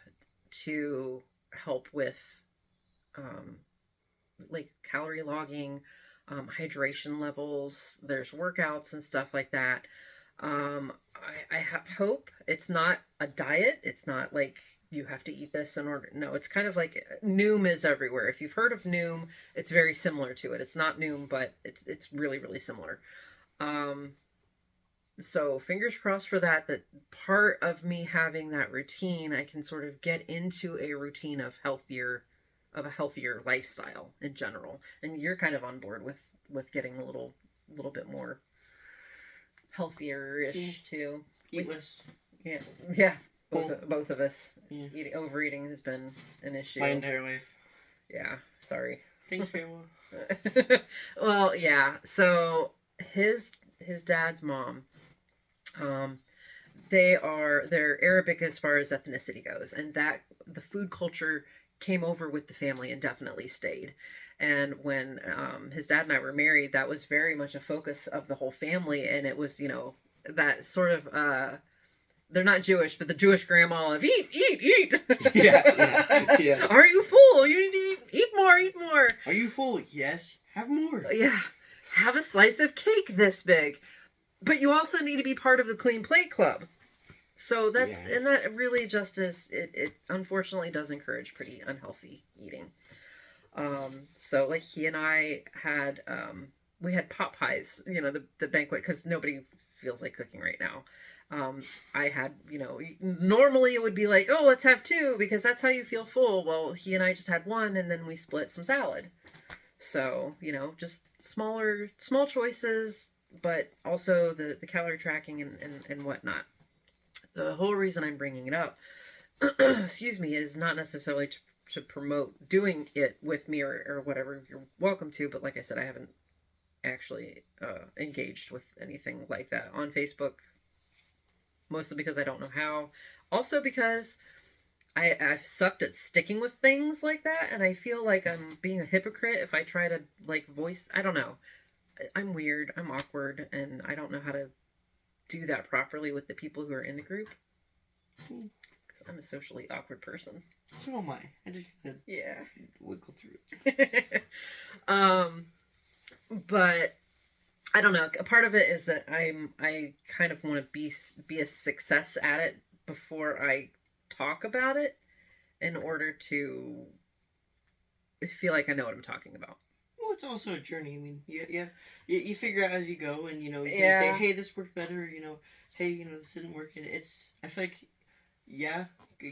to help with like calorie logging, hydration levels. There's workouts and stuff like that. I have hope. It's not a diet. It's not like you have to eat this in order. No, it's kind of like Noom is everywhere. If you've heard of Noom, it's very similar to it. It's not Noom, but it's really, really similar. So fingers crossed for that, that part of me having that routine, I can sort of get into a routine of a healthier lifestyle in general. And you're kind of on board with getting a little bit more healthier-ish too. Eat less. Yeah. Yeah. Both of us. Yeah. Overeating has been an issue. My entire life. Yeah. Sorry. Thanks, Grandma. Well, yeah. So his dad's mom, they're Arabic as far as ethnicity goes, and that the food culture came over with the family and definitely stayed. And when his dad and I were married, that was very much a focus of the whole family, and it was, that sort of they're not Jewish, but the Jewish grandma of eat. Yeah. Are you full? You need to eat more. Are you full? Yes. Have more. Yeah. Have a slice of cake this big. But you also need to be part of the Clean Plate Club. So and that really just is, it unfortunately does encourage pretty unhealthy eating. So like he and I had, we had pot pies, the banquet, because nobody feels like cooking right now. I had, normally it would be like, oh, let's have two because that's how you feel full. Well, he and I just had one, and then we split some salad. So, just small choices, but also the calorie tracking and whatnot. The whole reason I'm bringing it up, excuse me, is not necessarily to promote doing it with me or whatever. You're welcome to, but like I said, I haven't actually engaged with anything like that on Facebook. Mostly because I don't know how. Also because I've sucked at sticking with things like that, and I feel like I'm being a hypocrite if I try to voice. I don't know. I'm weird. I'm awkward, and I don't know how to do that properly with the people who are in the group. Because I'm a socially awkward person. So am I. I just gotta wiggle through it. But I don't know. A part of it is that I kind of want to be a success at it before I talk about it, in order to feel like I know what I'm talking about. Well, it's also a journey. I mean, you figure out as you go, and you can say, hey, this worked better. Hey, this didn't work, and I feel like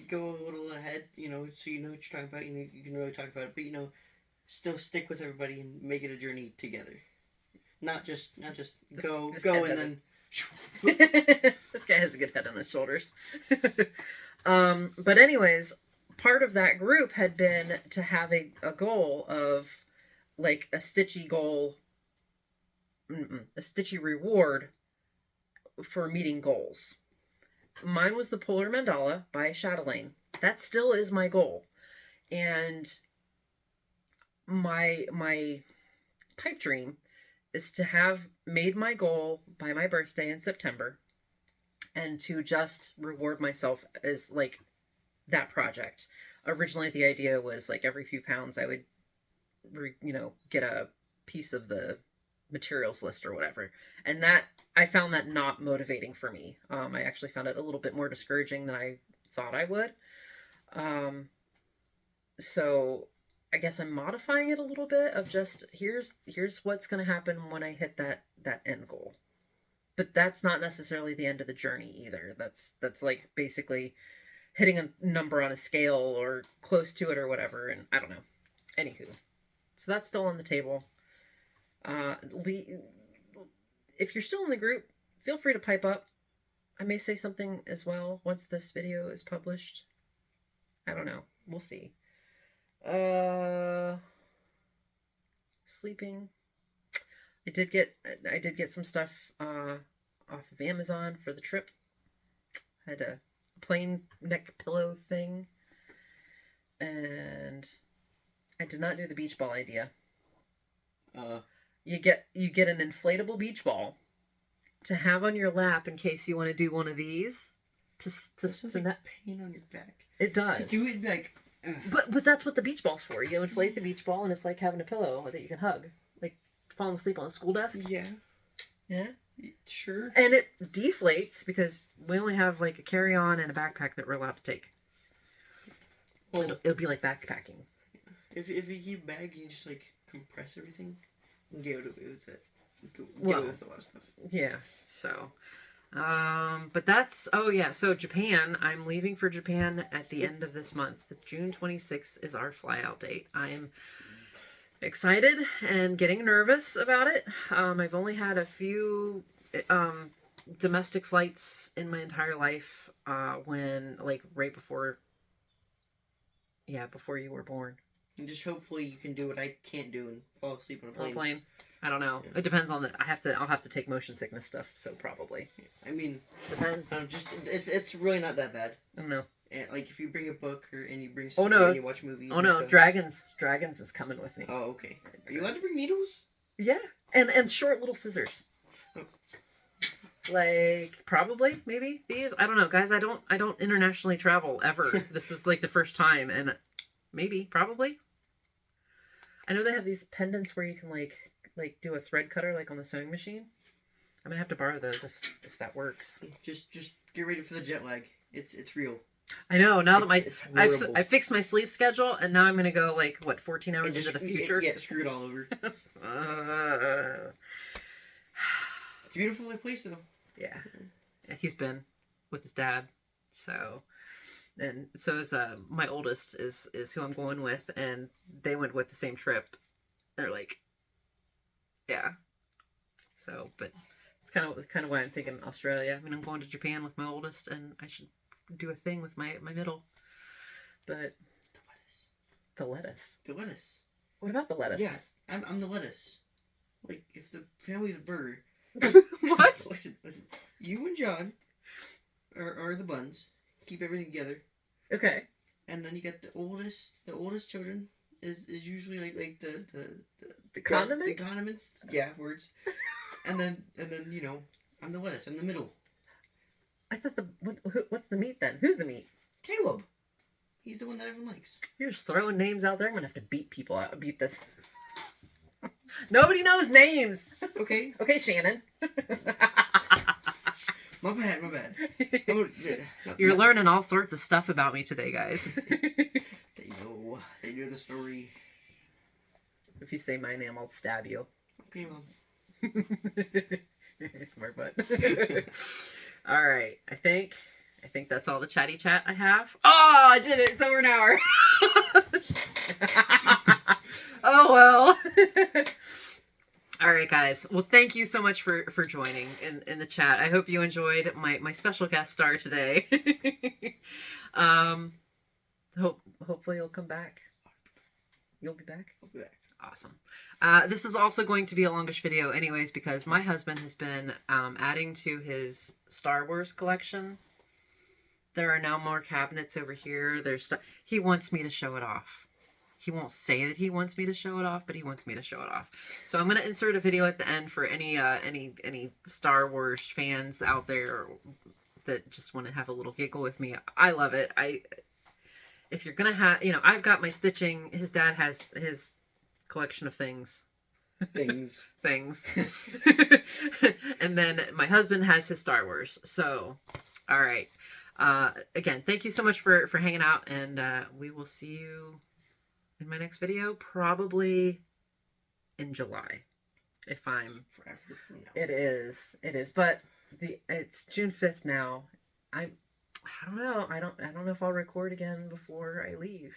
go a little ahead. So you know what you're talking about. You can really talk about it, but still stick with everybody and make it a journey together. Not just go and then. This guy has a good head on his shoulders. But anyways, part of that group had been to have a goal of like a stitchy goal, a stitchy reward for meeting goals. Mine was the Polar Mandala by Chatelaine. That still is my goal. And my pipe dream is to have made my goal by my birthday in September, and to just reward myself as like that project. Originally, the idea was like every few pounds I would, get a piece of the materials list or whatever. And that, I found that not motivating for me. I actually found it a little bit more discouraging than I thought I would. So I guess I'm modifying it a little bit of just here's what's going to happen when I hit that end goal. But that's not necessarily the end of the journey either. That's like basically hitting a number on a scale or close to it or whatever, and I don't know. Anywho, so that's still on the table. If you're still in the group, feel free to pipe up. I may say something as well once this video is published. I don't know. We'll see. Sleeping. I did get some stuff off of Amazon for the trip. I had a plain neck pillow thing, and I did not do the beach ball idea. You get an inflatable beach ball to have on your lap in case you want to do one of these. To pain on your back. It does. To do it But that's what the beach ball's for. You inflate the beach ball, and it's like having a pillow that you can hug, like falling asleep on a school desk. Yeah. Yeah. Sure. And it deflates because we only have like a carry-on and a backpack that we're allowed to take. Well, it'll be like backpacking. If you keep a bag, you just like compress everything and get away with it. Get away with a lot of stuff. Yeah. So, but that's, oh yeah. So Japan, I'm leaving for Japan at the end of this month. June 26th is our fly out date. I am excited and getting nervous about it. I've only had a few domestic flights in my entire life when like right before you were born. And just hopefully you can do what I can't do and fall asleep on a plane. I don't know. Yeah. It depends on I'll have to take motion sickness stuff, so probably. I mean, depends. It's really not that bad. I don't know. And, like if you bring a book and you bring and you watch movies. Oh no, stuff. Dragons is coming with me. Oh okay. Are you allowed to bring needles? Yeah, and short little scissors. Oh. Like probably maybe these. I don't know, guys. I don't internationally travel ever. This is like the first time, and maybe probably. I know they have these pendants where you can like do a thread cutter like on the sewing machine. I might have to borrow those if that works. Just get ready for the jet lag. It's real. I know. Now that I fixed my sleep schedule, and now I'm gonna go like what 14 hours into the future. Get screwed all over. It's a beautiful place though. Yeah, he's been with his dad, so. And so is my oldest is who I'm going with, and they went with the same trip. They're like, yeah. So, but it's kind of why I'm thinking Australia. I mean, I'm going to Japan with my oldest, and I should do a thing with my middle. But the lettuce. What about the lettuce? Yeah, I'm the lettuce. Like if the family's a bird. What? Listen. You and John are the buns. Keep everything together. Okay. And then you get the oldest children is usually like the condiments. The condiments. Yeah, words. and then I'm the lettuce. I'm the middle. I thought what's the meat then? Who's the meat? Caleb. He's the one that everyone likes. You're just throwing names out there. I'm gonna have to beat this. Nobody knows names. Okay. Okay, Shannon. My bad. You're learning all sorts of stuff about me today, guys. They know the story. If you say my name, I'll stab you. Okay, Mom. Smart butt. All right, I think that's all the chatty chat I have. Oh, I did it. It's over an hour. Oh well. All right, guys. Well, thank you so much for joining in the chat. I hope you enjoyed my special guest star today. Hopefully you'll come back. You'll be back? I'll be back. Awesome. This is also going to be a longish video anyways because my husband has been adding to his Star Wars collection. There are now more cabinets over here. There's stuff. He wants me to show it off. He won't say that he wants me to show it off, but he wants me to show it off. So I'm going to insert a video at the end for any Star Wars fans out there that just want to have a little giggle with me. I love it. If you're going to have, I've got my stitching. His dad has his collection of things. Things. And then my husband has his Star Wars. So, all right. Again, thank you so much for hanging out, and we will see you in my next video, probably in July. If I'm forever from now. It is, but it's June 5th now. I don't know. I don't know if I'll record again before I leave.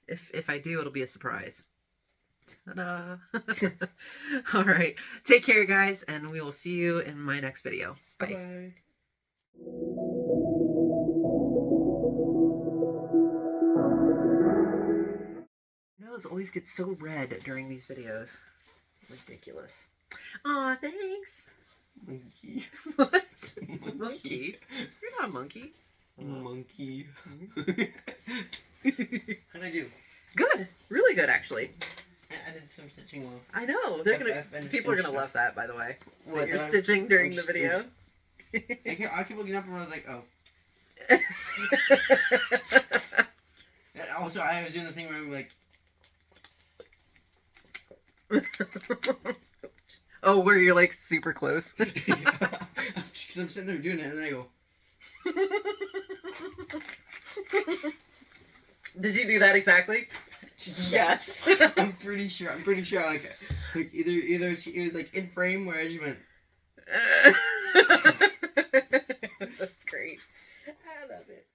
If I do, it'll be a surprise. Ta-da! All right. Take care, guys, and we will see you in my next video. Bye. Bye-bye. Nose always gets so red during these videos. Ridiculous. Aw, thanks. Monkey. What? Monkey? You're not a monkey. Monkey. How'd I do? Good. Really good, actually. I did some stitching well. I know. People are gonna love that, by the way. What you're I'm stitching during the video. I kept looking up and I was like, oh. And also, I was doing the thing where I'm like... Oh, where you're like super close. Because I'm sitting there doing it, and I go... Did you do that exactly? Yes. I'm pretty sure. Like either it was like in frame where I just went. That's great. I love it.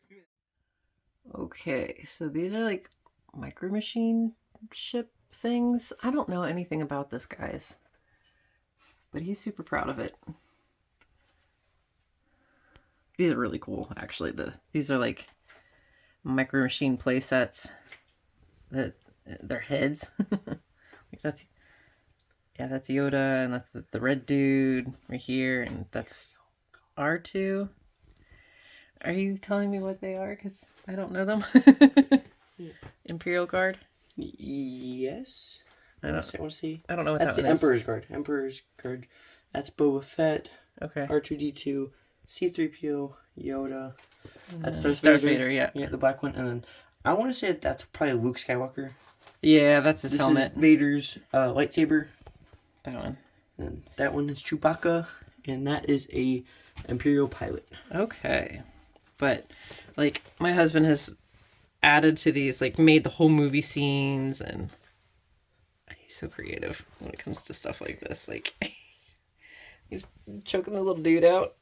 Okay, so these are like micro machine ship things. I don't know anything about this, guys, but he's super proud of it. These are really cool, actually. These are like micro machine play sets. That their heads. Like that's Yoda, and that's the red dude right here, and that's R2. Are you telling me what they are? Because I don't know them. Yeah. Imperial Guard. Yes. I want to see. I don't know what That's that the one Emperor's Guard. Emperor's Guard. That's Boba Fett. Okay. R2D2. C3PO. Yoda. That's Darth Darth Vader. Yeah. Yeah, the black one, and then I want to say that's probably Luke Skywalker. Yeah, that's his this helmet. Is Vader's lightsaber. That one. And that one is Chewbacca, and that is a Imperial pilot. Okay. But like my husband has added to these, like made the whole movie scenes, and he's so creative when it comes to stuff like this. Like he's choking the little dude out.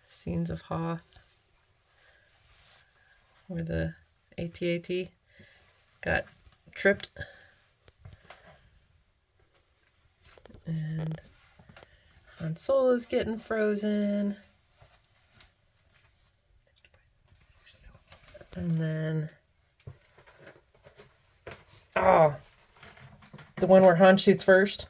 Scenes of Hoth, where the AT-AT got tripped. And Han Solo's getting frozen. And then... Oh! The one where Han shoots first.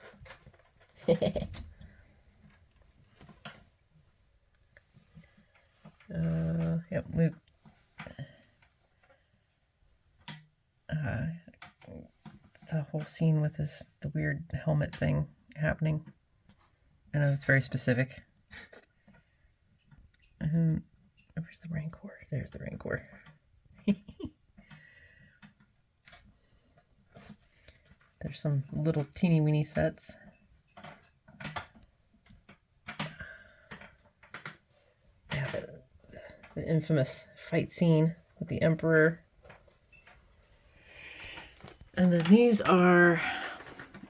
Yep, Luke. The whole scene with the weird helmet thing happening. I know it's very specific. Where's the Rancor? There's the Rancor. There's some little teeny weeny sets. Yeah, the infamous fight scene with the Emperor. And then these are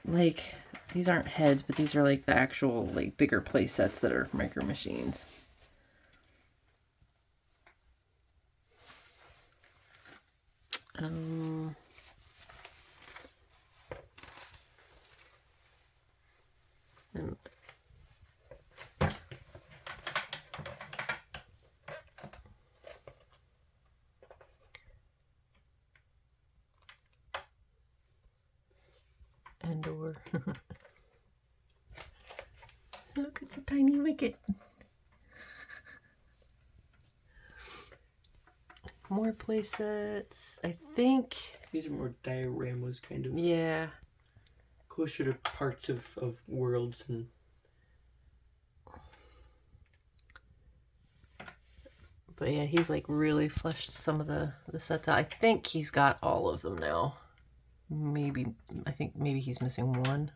like, these aren't heads, but these are like the actual like bigger play sets that are micro machines. Or look, it's a tiny wicket. More play sets, I think. These are more dioramas, kind of. Yeah. Closer to parts of worlds and. But yeah, he's like really fleshed some of the sets out. I think he's got all of them now. I think maybe he's missing one.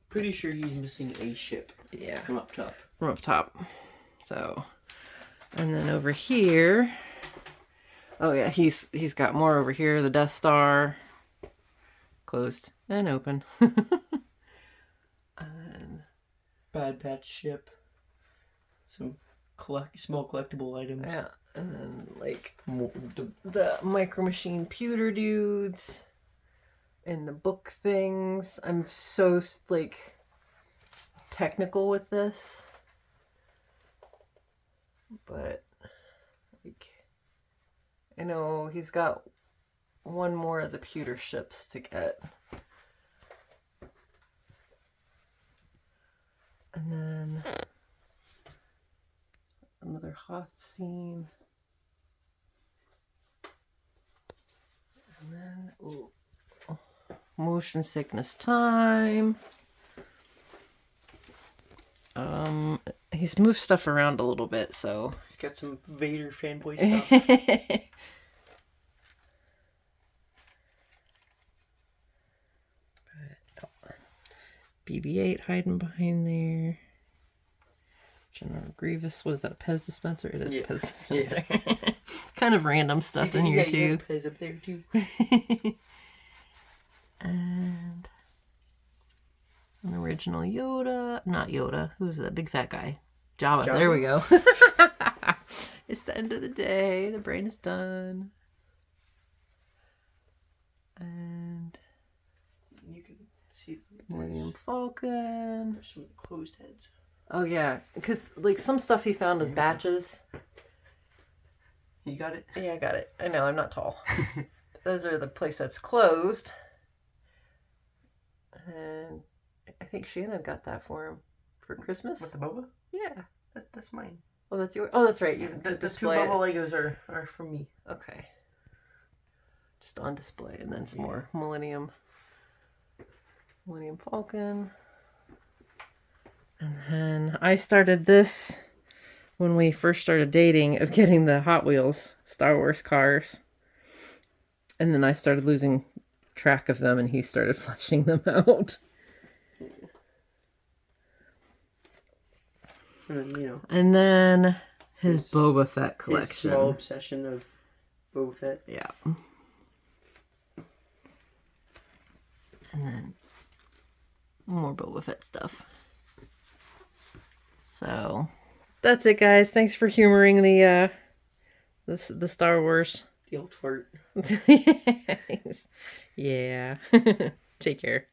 Pretty sure he's missing a ship. Yeah. From up top. From up top. So, and then over here, oh yeah, he's got more over here. The Death Star, closed and open. And Bad Batch ship. Some small collectible items. Yeah. And then, like, the Micro Machine pewter dudes and the book things. I'm so, like, technical with this. But, like, I know he's got one more of the pewter ships to get. And then another Hoth scene. And then, ooh, motion sickness time. he's moved stuff around a little bit, so. He's got some Vader fanboy stuff. BB-8 hiding behind there. General Grievous. What is that? A Pez dispenser? It is a Pez dispenser. Yeah. Kind of random stuff in here too. Pez up there too. And an original Yoda. Not Yoda. Who's that big fat guy? Jabba. There we go. It's the end of the day. The brain is done. And you can see William Falcon. There's some closed heads. Oh yeah, because like some stuff he found as batches. You got it? Yeah, I got it. I know, I'm not tall. Those are the place that's closed. And I think Shannon got that for him for Christmas. With the boba? Yeah. That's mine. Oh, that's yours. Oh, that's right. You the two display boba Legos are from me. Okay. Just on display, and then some more Millennium Falcon. And then I started this when we first started dating, of getting the Hot Wheels Star Wars cars. And then I started losing track of them, and he started fleshing them out. And then his Boba Fett collection. His small obsession of Boba Fett. Yeah. And then more Boba Fett stuff. So that's it, guys. Thanks for humoring the Star Wars. The old fart. Yeah. Take care.